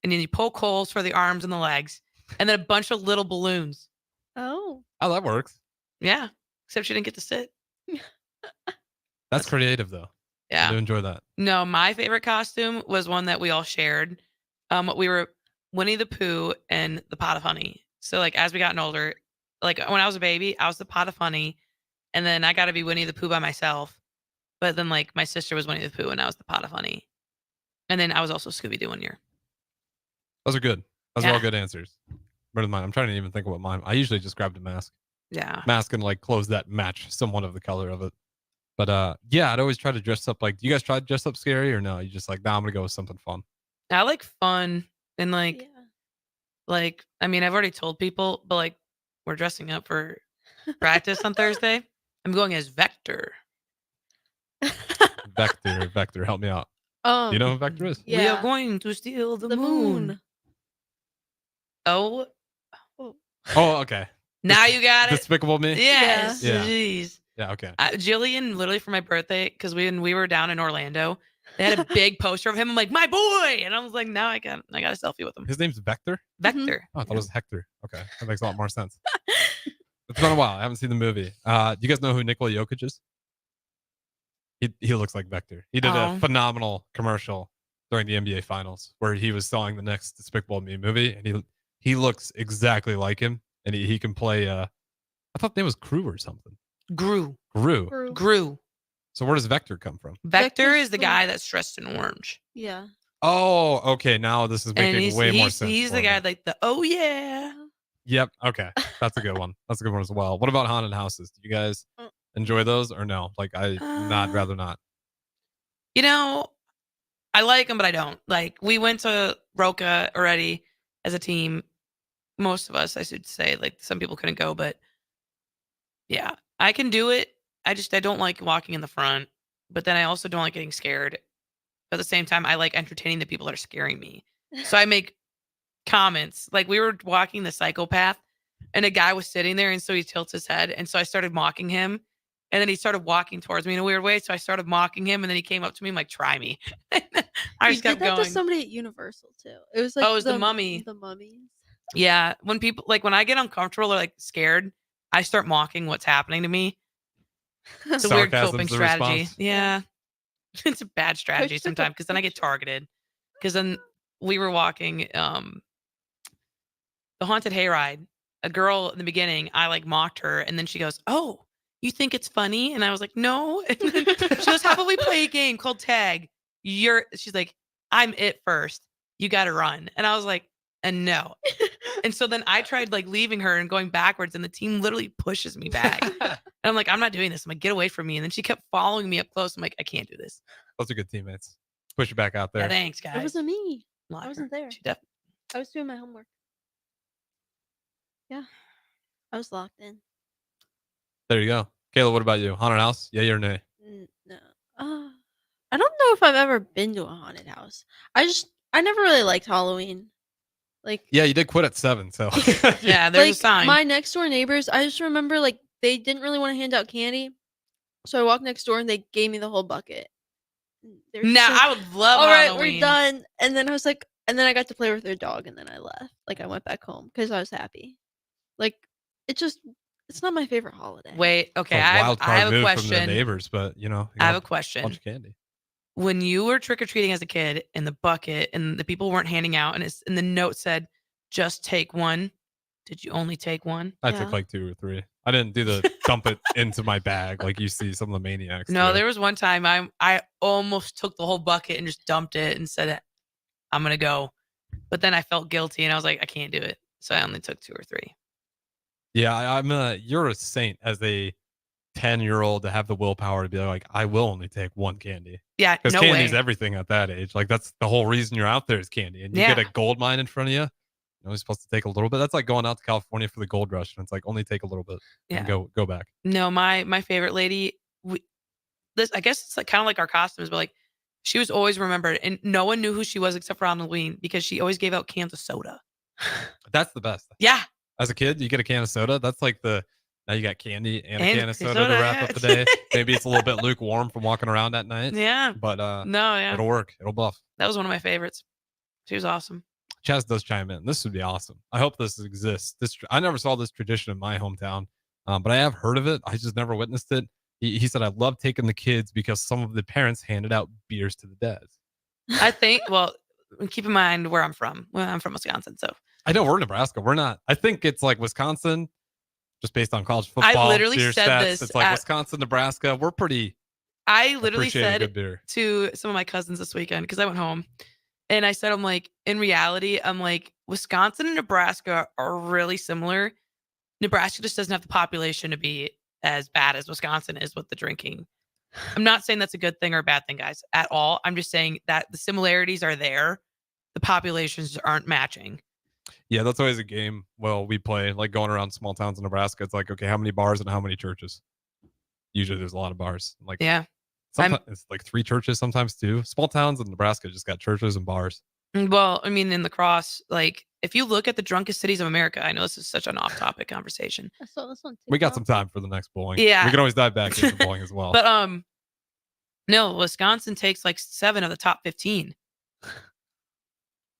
and then you poke holes for the arms and the legs, and then a bunch of little balloons. Oh. Oh, that works. Yeah, except she didn't get to sit. That's creative though. Yeah. I do enjoy that. No, my favorite costume was one that we all shared. We were Winnie the Pooh and the Pot of Honey. So like as we gotten older, like when I was a baby, I was the Pot of Honey, and then I got to be Winnie the Pooh by myself. But then like my sister was Winnie the Pooh and I was the Pot of Honey, and then I was also Scooby Doo one year. Those are good. Those are all Yeah. good answers. Better than mine. I'm trying to even think of what mine. I usually just grabbed a mask. Yeah. Mask and like clothes that match somewhat of the color of it. But yeah, I'd always try to dress up like. Do you guys try to dress up scary or no? You just like, nah, I'm gonna go with something fun. I like fun and like I mean I've already told people, but like we're dressing up for practice on Thursday. I'm going as Vector. Vector, help me out. Do you know who Vector is? We are going to steal the moon. Oh, Oh, okay. now you got it. Despicable Me. Yes. Yeah. Jeez. Yeah. Okay. Jillian, literally for my birthday, because when we were down in Orlando, they had a big poster of him. I'm like, my boy, and I was like, now I got a selfie with him. His name's Vector. Vector. Oh, I thought it was Hector. Okay, that makes a lot more sense. It's been a while. I haven't seen the movie. Do you guys know who Nikola Jokic is? He looks like Vector. He did Oh. a phenomenal commercial during the NBA Finals where he was selling the next Despicable Me movie, and he looks exactly like him, and he can play. I thought the name was Crew or something. Gru. Gru. So where does Vector come from? Vector is the guy that's dressed in orange. Yeah. Oh, okay. Now this is And making way more sense. he's for the me. guy like the oh yeah. Yep. Okay. That's a good one. That's a good one as well. What about haunted houses? Do you guys enjoy those or no? Like I'd rather not. You know, I like them, but I don't. Like we went to Roca already as a team. Most of us, I should say. Like some people couldn't go, but yeah, I can do it. I don't like walking in the front, but then I also don't like getting scared. But at the same time, I like entertaining the people that are scaring me. So I make comments. Like we were walking the psychopath and a guy was sitting there, and so he tilts his head, and so I started mocking him, and then he started walking towards me in a weird way, so I started mocking him, and then he came up to me and like, try me. I You just kept did that going. to somebody at Universal too. It was like Oh, it was the mummy. The mummies. Yeah, when people when I get uncomfortable or like scared, I start mocking what's happening to me. It's a weird Sarcasm's coping the strategy. response. Yeah. It's a bad strategy Push the sometimes because then I get targeted. Because then we were walking the haunted hayride. A girl in the beginning, I like mocked her, and then she goes, "Oh, you think it's funny?" And I was like, "No." And then she goes, "How about we play a game called tag?" she's like, I'm it first. You got to run. And I was like, and no. And so then I tried like leaving her and going backwards, and the team literally pushes me back. And I'm like, I'm not doing this. I'm like, get away from me. And then she kept following me up close. I'm like, I can't do this. Those are good teammates. Push you back out there. Yeah, thanks, guys. It wasn't me. Liar. I wasn't there. She definitely. I was doing my homework. Yeah. I was locked in. There you go. Kayla, what about you? Haunted house? Yeah or nay? No. I don't know if I've ever been to a haunted house. I never really liked Halloween. Like, Yeah, you did quit at 7, so yeah, there's like a sign. my next door neighbors, I just remember like they didn't really want to hand out candy. So I walked next door and they gave me the whole bucket. They were just Now like, I would love all right, Halloween. we're done. And then I was like, and then I got to play with their dog and then I left. Like I went back home because I was happy. Like it's not my favorite holiday. Wait, okay. It's a I wild have card a move question. from the neighbors, but you know, you I have got a question. bunch of candy. When you were trick or treating as a kid in the bucket and the people weren't handing out, and the note said, "Just take one." Did you only take one? I took like 2 or 3. I didn't do the dump it into my bag like you see some of the maniacs. No, do. there was one time I almost took the whole bucket and just dumped it and said, "I'm gonna go," but then I felt guilty and I was like, I can't do it, so I only took 2 or 3. Yeah, you're a saint as a 10-year-old to have the willpower to be like, I will only take 1 candy. Yeah, Because no candy's way. everything at that age. Like that's the whole reason you're out there is candy. And you get Yeah. a gold mine in front of you. You're only supposed to take a little bit. That's like going out to California for the gold rush. And it's like only take a little bit and Yeah. go back. No, my favorite lady. I guess it's like kind of like our costumes, but like she was always remembered, and no one knew who she was except for Halloween because she always gave out cans of soda. That's the best. Yeah. As a kid, you get a can of soda. That's like now you got candy and a And can of free soda to soda, wrap yeah. up the day. Maybe it's a little bit lukewarm from walking around at night. Yeah. But No, yeah. it'll work. It'll buff. That was one of my favorites. She was awesome. Chaz does chime in. This would be awesome. I hope this exists. I never saw this tradition in my hometown, but I have heard of it. I just never witnessed it. He said, I love taking the kids because some of the parents handed out beers to the dads. I think, well, keep in mind where I'm from. Well, I'm from Wisconsin, so I know we're Nebraska. We're not. I think it's like Wisconsin, just based on college football. I literally beer said stats. this It's like at- Wisconsin, Nebraska. We're pretty. I literally appreciate a said good beer. to some of my cousins this weekend because I went home and I said, I'm like, in reality, I'm like, Wisconsin and Nebraska are really similar. Nebraska just doesn't have the population to be as bad as Wisconsin is with the drinking. I'm not saying that's a good thing or a bad thing, guys, at all. I'm just saying that the similarities are there. The populations aren't matching. Yeah, that's always a game. Well, we play like going around small towns in Nebraska. It's like, okay, how many bars and how many churches? Usually there's a lot of bars. Like, yeah, sometimes it's like 3 churches, sometimes 2. Small towns in Nebraska just got churches and bars. Well, I mean, in lacrosse, like if you look at the drunkest cities of America, I know this is such an off-topic conversation. I saw this on We got TikTok. some time for the next bowling. Yeah. We can always dive back into bowling as well. But no, Wisconsin takes like 7 of the top 15.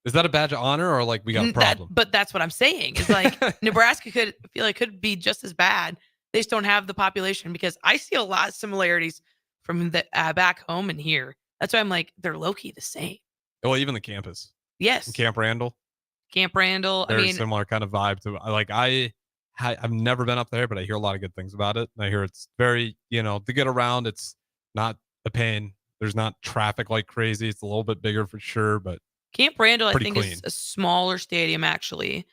Is that a badge of honor or like we got a problem? But that's what I'm saying. Is like Nebraska could be just as bad. They just don't have the population because I see a lot of similarities from the back home and here. That's why I'm like they're low key the same. Well, even the campus. Yes. Camp Randall. Camp Randall. Very I mean, similar kind of vibe to like I've never been up there, but I hear a lot of good things about it. And I hear it's very, to get around, it's not a pain. There's not traffic like crazy. It's a little bit bigger for sure, but Camp Randall, I pretty think, clean. is a smaller stadium actually.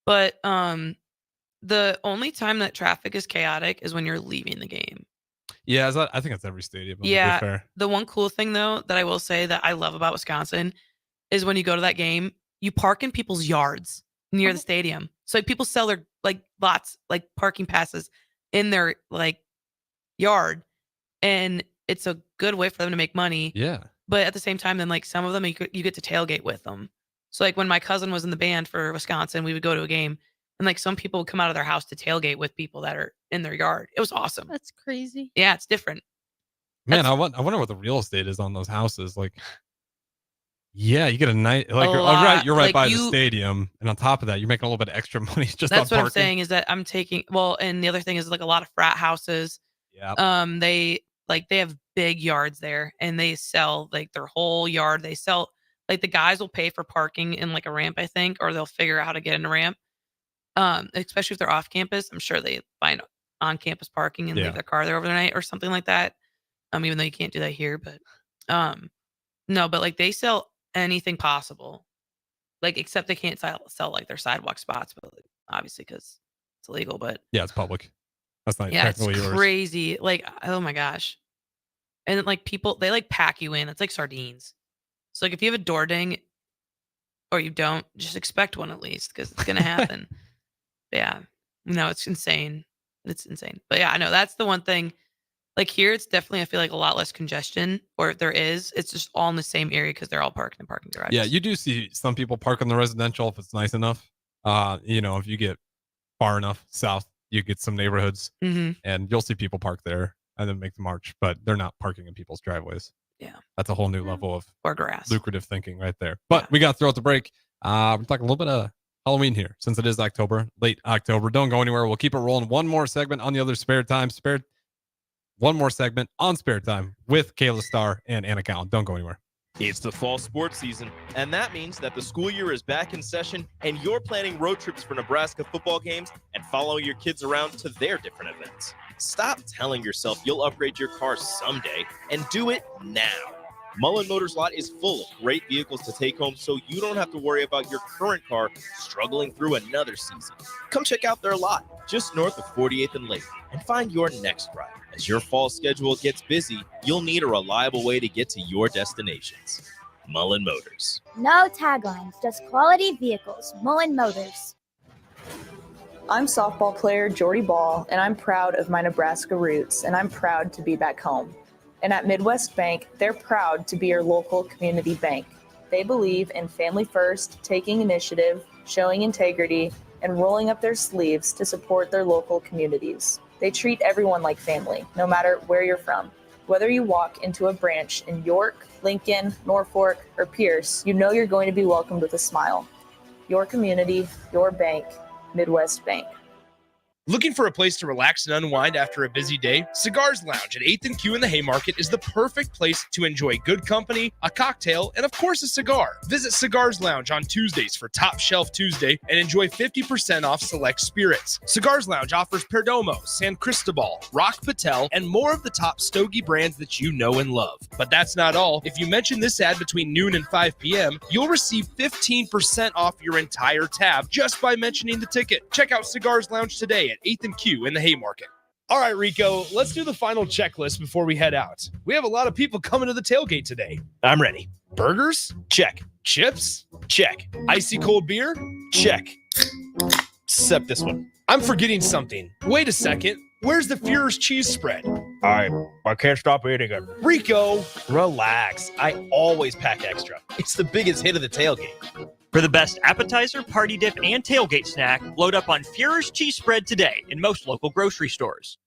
But the only time that traffic is chaotic is when you're leaving the game. Yeah, I think it's every stadium. To be Yeah. fair. The one cool thing though that I will say that I love about Wisconsin is when you go to that game, you park in people's yards near the stadium. So like, people sell their like lots, like parking passes in their like yard, and it's a good way for them to make money. Yeah. But at the same time, then like some of them you get to tailgate with them. So like when my cousin was in the band for Wisconsin, we would go to a game, and like some people would come out of their house to tailgate with people that are in their yard. It was awesome. That's crazy. Yeah, it's different. Man, I wonder what the real estate is on those houses. Like, yeah, you get a night. Like, lot. you're right Like, by the stadium, and on top of that, you're making a little bit of extra money just on That's what parking. I'm saying is that I'm taking and the other thing is like a lot of frat houses. Yeah. They have big yards there, and they sell like their whole yard. They sell like the guys will pay for parking in like a ramp, I think, or they'll figure out how to get in a ramp. Especially if they're off campus, I'm sure they find on campus parking and Yeah. leave their car there overnight or something like that. Even though you can't do that here, but No, but like they sell anything possible. Like except they can't sell like their sidewalk spots, but like, obviously because it's illegal. But Yeah, it's public. That's not yeah, it's technically yours. crazy. Like, oh my gosh. And then, like people, they like pack you in. It's like sardines. So like if you have a door ding or you don't, just expect one at least because it's gonna happen. Yeah. No, it's insane. It's insane. But yeah, I know that's the one thing. Like here, it's definitely I feel like a lot less congestion, or if there is, it's just all in the same area because they're all parked in parking garages. Yeah, you do see some people park on the residential if it's nice enough. If you get far enough south, you get some neighborhoods, Mhm. and you'll see people park there and then make the march, but they're not parking in people's driveways. Yeah, that's a whole new level of or grass lucrative thinking right there. But we got to throw out the break. We're talking a little bit of Halloween here since it is October, late October. Don't go anywhere. We'll keep it rolling. One more segment on the other one more segment on Spare Time with Kayla Starr and Anna Cowan. Don't go anywhere. It's the fall sports season, and that means that the school year is back in session, and you're planning road trips for Nebraska football games and following your kids around to their different events. Stop telling yourself you'll upgrade your car someday and do it now. Mullen Motors lot is full of great vehicles to take home so you don't have to worry about your current car struggling through another season. Come check out their lot just north of 48th and Lake and find your next ride. As your fall schedule gets busy, you'll need a reliable way to get to your destinations. Mullen Motors. No taglines, just quality vehicles. Mullen Motors. I'm softball player Jordy Ball, and I'm proud of my Nebraska roots, and I'm proud to be back home. And at Midwest Bank, they're proud to be your local community bank. They believe in family first, taking initiative, showing integrity, and rolling up their sleeves to support their local communities. They treat everyone like family, no matter where you're from. Whether you walk into a branch in York, Lincoln, Norfolk, or Pierce, you know you're going to be welcomed with a smile. Your community, your bank, Midwest Bank. Looking for a place to relax and unwind after a busy day? Cigars Lounge at 8th and Q in the Haymarket is the perfect place to enjoy good company, a cocktail, and of course a cigar. Visit Cigars Lounge on Tuesdays for Top Shelf Tuesday and enjoy 50% off select spirits. Cigars Lounge offers Perdomo, San Cristobal, Rock Patel, and more of the top stogie brands that you know and love. But that's not all. If you mention this ad between noon and 5 p.m., you'll receive 15% off your entire tab just by mentioning the ticket. Check out Cigars Lounge today at 8th and Q in the Haymarket. All right, Rico, let's do the final checklist before we head out. We have a lot of people coming to the tailgate today. I'm ready. Burgers? Check. Chips? Check. Icy cold beer? Check. Except this one. I'm forgetting something. Wait a second. Where's the Führer's cheese spread? I can't stop eating it. Rico! Relax. I always pack extra. It's the biggest hit of the tailgate. For the best appetizer, party dip, and tailgate snack, load up on Führer's cheese spread today in most local grocery stores.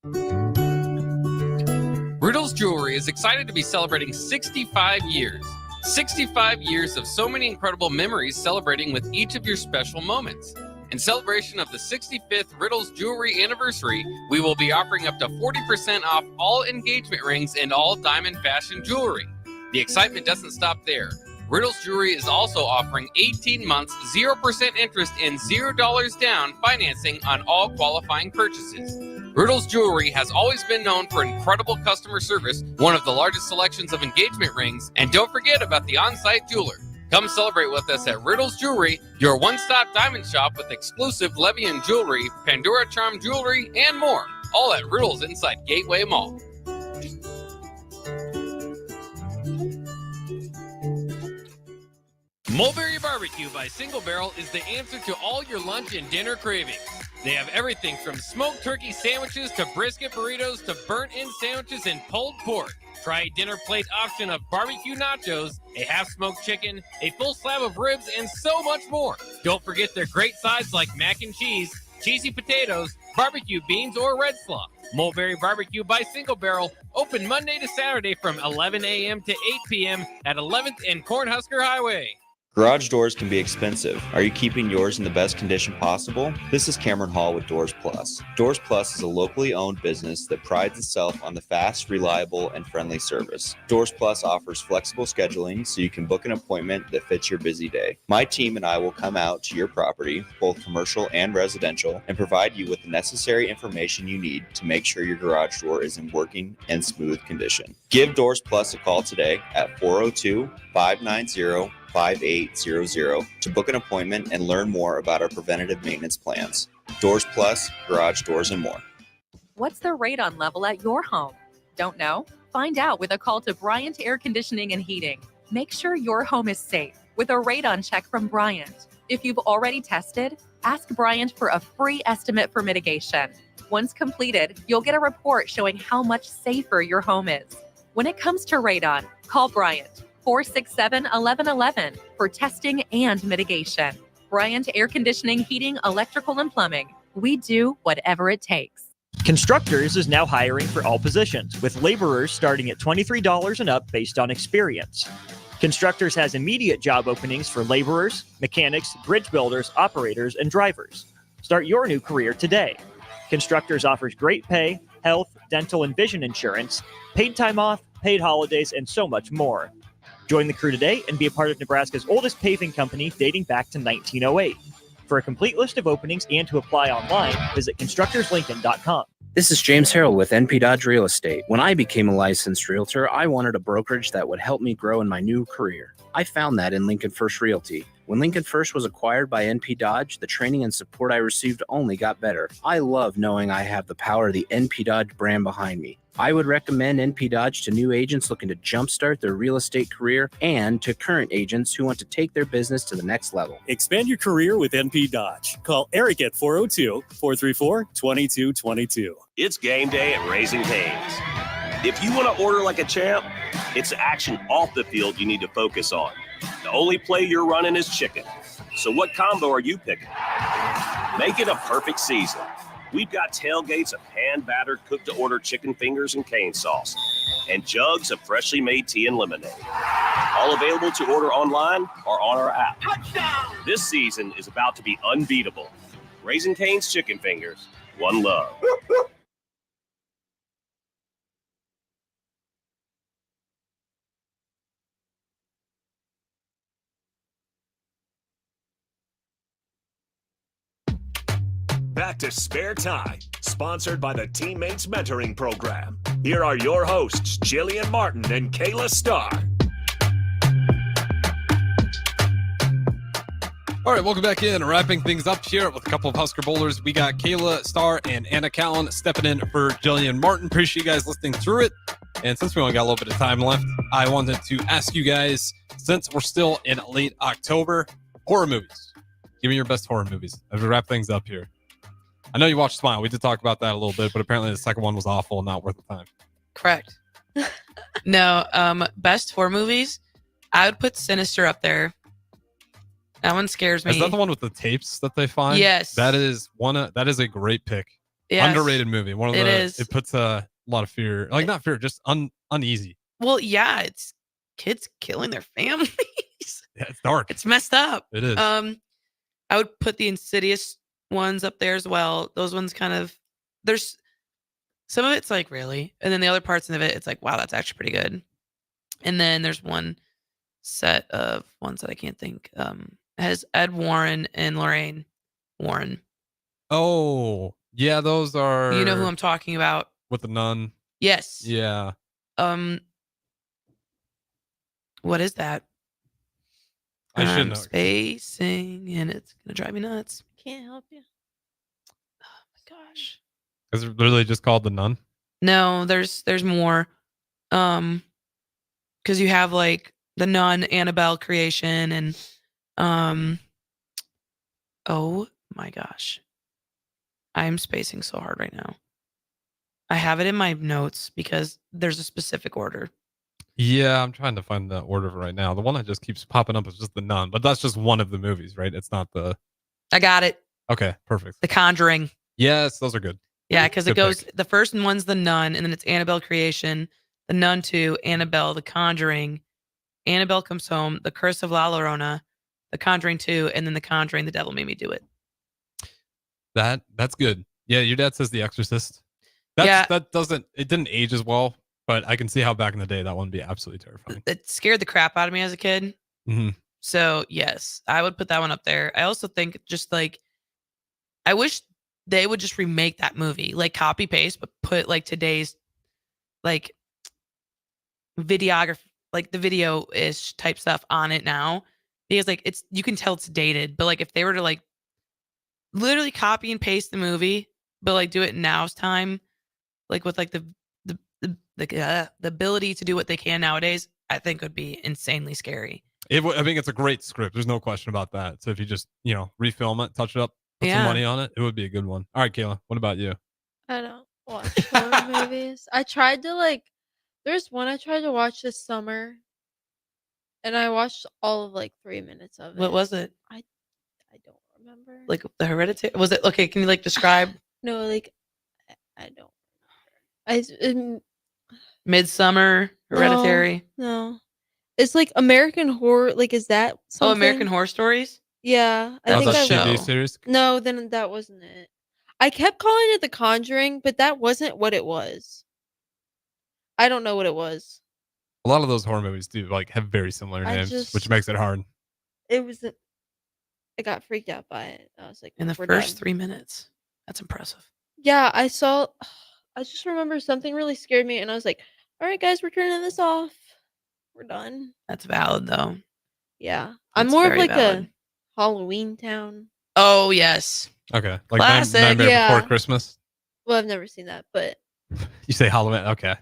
Riddle's Jewelry is excited to be celebrating 65 years. 65 years of so many incredible memories celebrating with each of your special moments. In celebration of the 65th Riddle's Jewelry anniversary, we will be offering up to 40% off all engagement rings and all diamond fashion jewelry. The excitement doesn't stop there. Riddle's Jewelry is also offering 18 months, 0% interest and $0 down financing on all qualifying purchases. Riddle's Jewelry has always been known for incredible customer service, one of the largest selections of engagement rings, and don't forget about the on-site jeweler. Come celebrate with us at Riddle's Jewelry, your one-stop diamond shop with exclusive Levian jewelry, Pandora Charm jewelry, and more. All at Riddle's inside Gateway Mall. Mulberry Barbecue by Single Barrel is the answer to all your lunch and dinner cravings. They have everything from smoked turkey sandwiches to brisket burritos to burnt-in sandwiches and pulled pork. Try a dinner plate option of barbecue nachos, a half-smoked chicken, a full slab of ribs, and so much more. Don't forget their great sides like mac and cheese, cheesy potatoes, barbecue beans, or red slaw. Mulberry Barbecue by Single Barrel, open Monday to Saturday from 11 a.m. to 8 p.m. at 11th and Cornhusker Highway. Garage doors can be expensive. Are you keeping yours in the best condition possible? This is Cameron Hall with Doors Plus. Doors Plus is a locally owned business that prides itself on the fast, reliable, and friendly service. Doors Plus offers flexible scheduling so you can book an appointment that fits your busy day. My team and I will come out to your property, both commercial and residential, and provide you with the necessary information you need to make sure your garage door is in working and smooth condition. Give Doors Plus a call today at 402-590-5800 to book an appointment and learn more about our preventative maintenance plans. Doors Plus, garage doors, and more. What's the radon level at your home? Don't know? Find out with a call to Bryant Air Conditioning and Heating. Make sure your home is safe with a radon check from Bryant. If you've already tested, ask Bryant for a free estimate for mitigation. Once completed, you'll get a report showing how much safer your home is. When it comes to radon, call Bryant 467-1111 for testing and mitigation. Bryant Air Conditioning, Heating, Electrical, and Plumbing. We do whatever it takes. Constructors is now hiring for all positions, with laborers starting at $23 and up based on experience. Constructors has immediate job openings for laborers, mechanics, bridge builders, operators, and drivers. Start your new career today. Constructors offers great pay, health, dental, and vision insurance, paid time off, paid holidays, and so much more. Join the crew today and be a part of Nebraska's oldest paving company dating back to 1908. For a complete list of openings and to apply online, visit constructorslincoln.com. This is James Harrell with NP Dodge Real Estate. When I became a licensed realtor, I wanted a brokerage that would help me grow in my new career. I found that in Lincoln First Realty. When Lincoln First was acquired by NP Dodge, the training and support I received only got better. I love knowing I have the power of the NP Dodge brand behind me. I would recommend NP Dodge to new agents looking to jumpstart their real estate career and to current agents who want to take their business to the next level. Expand your career with NP Dodge. Call Eric at 402-434-2222. It's game day at Raising Cane's. If you want to order like a champ, it's the action off the field you need to focus on. The only play you're running is chicken. So what combo are you picking? Make it a perfect season. We've got tailgates of hand-battered, cooked-to-order chicken fingers and cane sauce, and jugs of freshly made tea and lemonade. All available to order online or on our app. Touchdown! This season is about to be unbeatable. Raising Cane's Chicken Fingers, one love. Back to Spare Time, sponsored by the Teammates Mentoring Program. Here are your hosts, Jillian Martin and Kayla Starr. All right, welcome back in. Wrapping things up here with a couple of Husker Bowlers. We got Kayla Starr and Anna Callan stepping in for Jillian Martin. Appreciate you guys listening through it. And since we only got a little bit of time left, I wanted to ask you guys, since we're still in late October, horror movies. Give me your best horror movies as we wrap things up here. I know you watched Smile. We did talk about that a little bit, but apparently the second one was awful and not worth the time. Correct. No, best horror movies, I would put Sinister up there. That one scares me. Is that the one with the tapes that they find? Yes. That is that is a great pick. Yes. Underrated movie. It is. It puts a lot of fear. Like not fear, just uneasy. Well, yeah, it's kids killing their families. Yeah, it's dark. It's messed up. It is. I would put the Insidious ones up there as well. Those ones kind of, there's some of it's like really, and then the other parts of it, it's like, wow, that's actually pretty good. And then there's one set of ones that I can't think. Has Ed Warren and Lorraine Warren. Oh, yeah, those are. You know who I'm talking about? With the nun. Yes. Yeah. What is that? I should I'm know. spacing, and it's gonna drive me nuts. Can't help you. Oh my gosh. Is it literally just called The Nun? No, there's more. Because you have like the Nun, Annabelle creation, and oh my gosh, I'm spacing so hard right now. I have it in my notes because there's a specific order. Yeah, I'm trying to find the order right now. The one that just keeps popping up is just The Nun, but that's just one of the movies, right? It's not the. I got it. Okay, perfect. The Conjuring. Yes, those are good. Yeah, because it Good goes, pick. the first one's The Nun, and then it's Annabelle creation, The Nun 2, Annabelle, The Conjuring, Annabelle Comes Home, The Curse of La Llorona, The Conjuring 2, and then The Conjuring, The Devil Made Me Do It. That's good. Yeah, your dad says The Exorcist. That didn't age as well, but I can see how back in the day that one would be absolutely terrifying. It scared the crap out of me as a kid. Mm-hmm. So yes, I would put that one up there. I also think just like, I wish they would just remake that movie, like copy paste, but put like today's like videography, like the video-ish type stuff on it now, because like you can tell it's dated, but like if they were to like literally copy and paste the movie, but like do it in now's time, like with like the ability to do what they can nowadays, I think would be insanely scary. I think it's a great script. There's no question about that. So if you just, refilm it, touch it up, put some money on it, it would be a good one. All right, Kayla, what about you? I don't watch horror movies. I tried to there's one I tried to watch this summer, and I watched all of 3 minutes of it. What was it? I don't remember. Like The Hereditary? Was it okay? Can you describe? No, I don't remember. Midsummer, Hereditary. No. It's American Horror. Is that something? Oh, American Horror Stories? Yeah. I think a TV series? No, then that wasn't it. I kept calling it The Conjuring, but that wasn't what it was. I don't know what it was. A lot of those horror movies do have very similar names, which makes it hard. It was. I got freaked out by it. I was like, in the we're first done. 3 minutes. That's impressive. Yeah, I just remember something really scared me, and I was like, all right, guys, we're turning this off. We're done. That's valid, though. Yeah. I'm That's more of very valid. a Halloween Town. Oh, yes. Okay. Classic. Nightmare Before Christmas? Well, I've never seen that, but You say Halloween. Okay.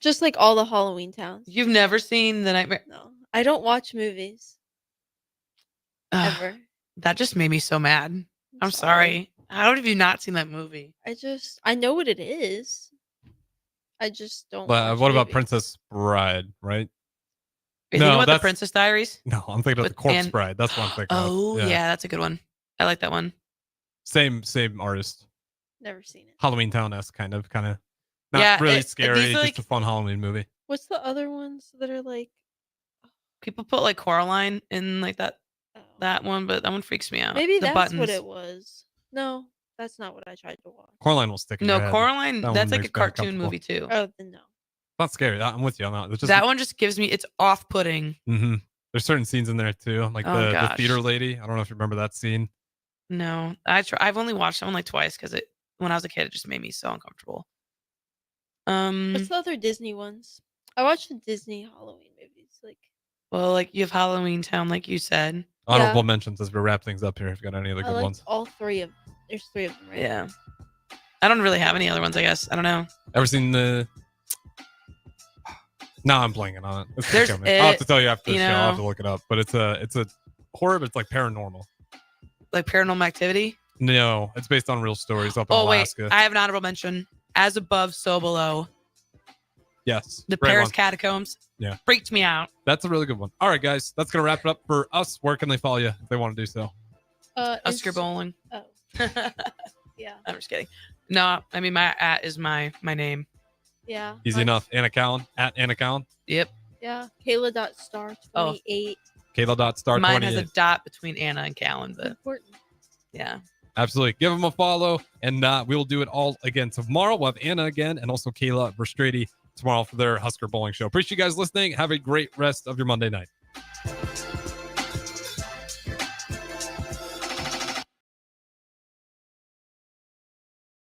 just all the Halloween Towns. You've never seen The Nightmare? No. I don't watch movies. Ever. That just made me so mad. I'm sorry. How have you not seen that movie? I know what it is. I just don't. What watch about movies. Princess Bride, right? Are you thinking about The Princess Diaries? No, I'm thinking about With The Corpse Anne- Bride. That's what I'm thinking Oh, of. yeah, that's a good one. I like that one. Same artist. Never seen it. Halloween Town-esque kind of. Not Yeah, really these scary, are, just a fun Halloween movie. What's the other ones that are People put Coraline in that one, but that one freaks me out. maybe the that's buttons. what it was. No, that's not what I tried to watch. Coraline will stick in No, your head. Coraline, That that's one like a makes me very cartoon movie too. comfortable. Oh, then no. It's not scary. I'm with you on that. It's just, That one just gives me, it's off-putting. Mm-hmm. There's certain scenes in there too, like Oh, the gosh. theater lady. I don't know if you remember that scene. No, I've only watched that one twice because when I was a kid, it just made me so uncomfortable. What's the other Disney ones? I watched the Disney Halloween movies. Well, you have Halloween Town, like you said. Honorable mentions as we wrap things up here. If you got any other I good liked ones. all three of. There's three of them, right? Yeah. I don't really have any other ones, I guess. I don't know. Ever seen the? No, I'm blanking on it. It's There's coming. I'll have to tell you after the you show. I'll have know. to look it up. But it's a horror, but it's paranormal. Like Paranormal Activity? No, it's based on real stories up in Oh, wait. Alaska. I have an honorable mention. As Above, So Below. Yes. The great Paris one. Catacombs. Yeah. Freaked me out. That's a really good one. All right, guys. That's going to wrap it up for us. Where can they follow you if they want to do so? Oscar Bowling. Oh. Yeah. I'm just kidding. No, I mean, my @ is my name. Yeah. Easy enough. Anna Cowan, at Anna Cowan. Yep. Yeah. Kayla.star28. Kayla.star28. Mine has a dot between Anna and Callan, but Important. yeah. Absolutely. Give them a follow, and we'll do it all again tomorrow. We'll have Anna again and also Kayla Verstrady tomorrow for their Husker Bowling Show. Appreciate you guys listening. Have a great rest of your Monday night.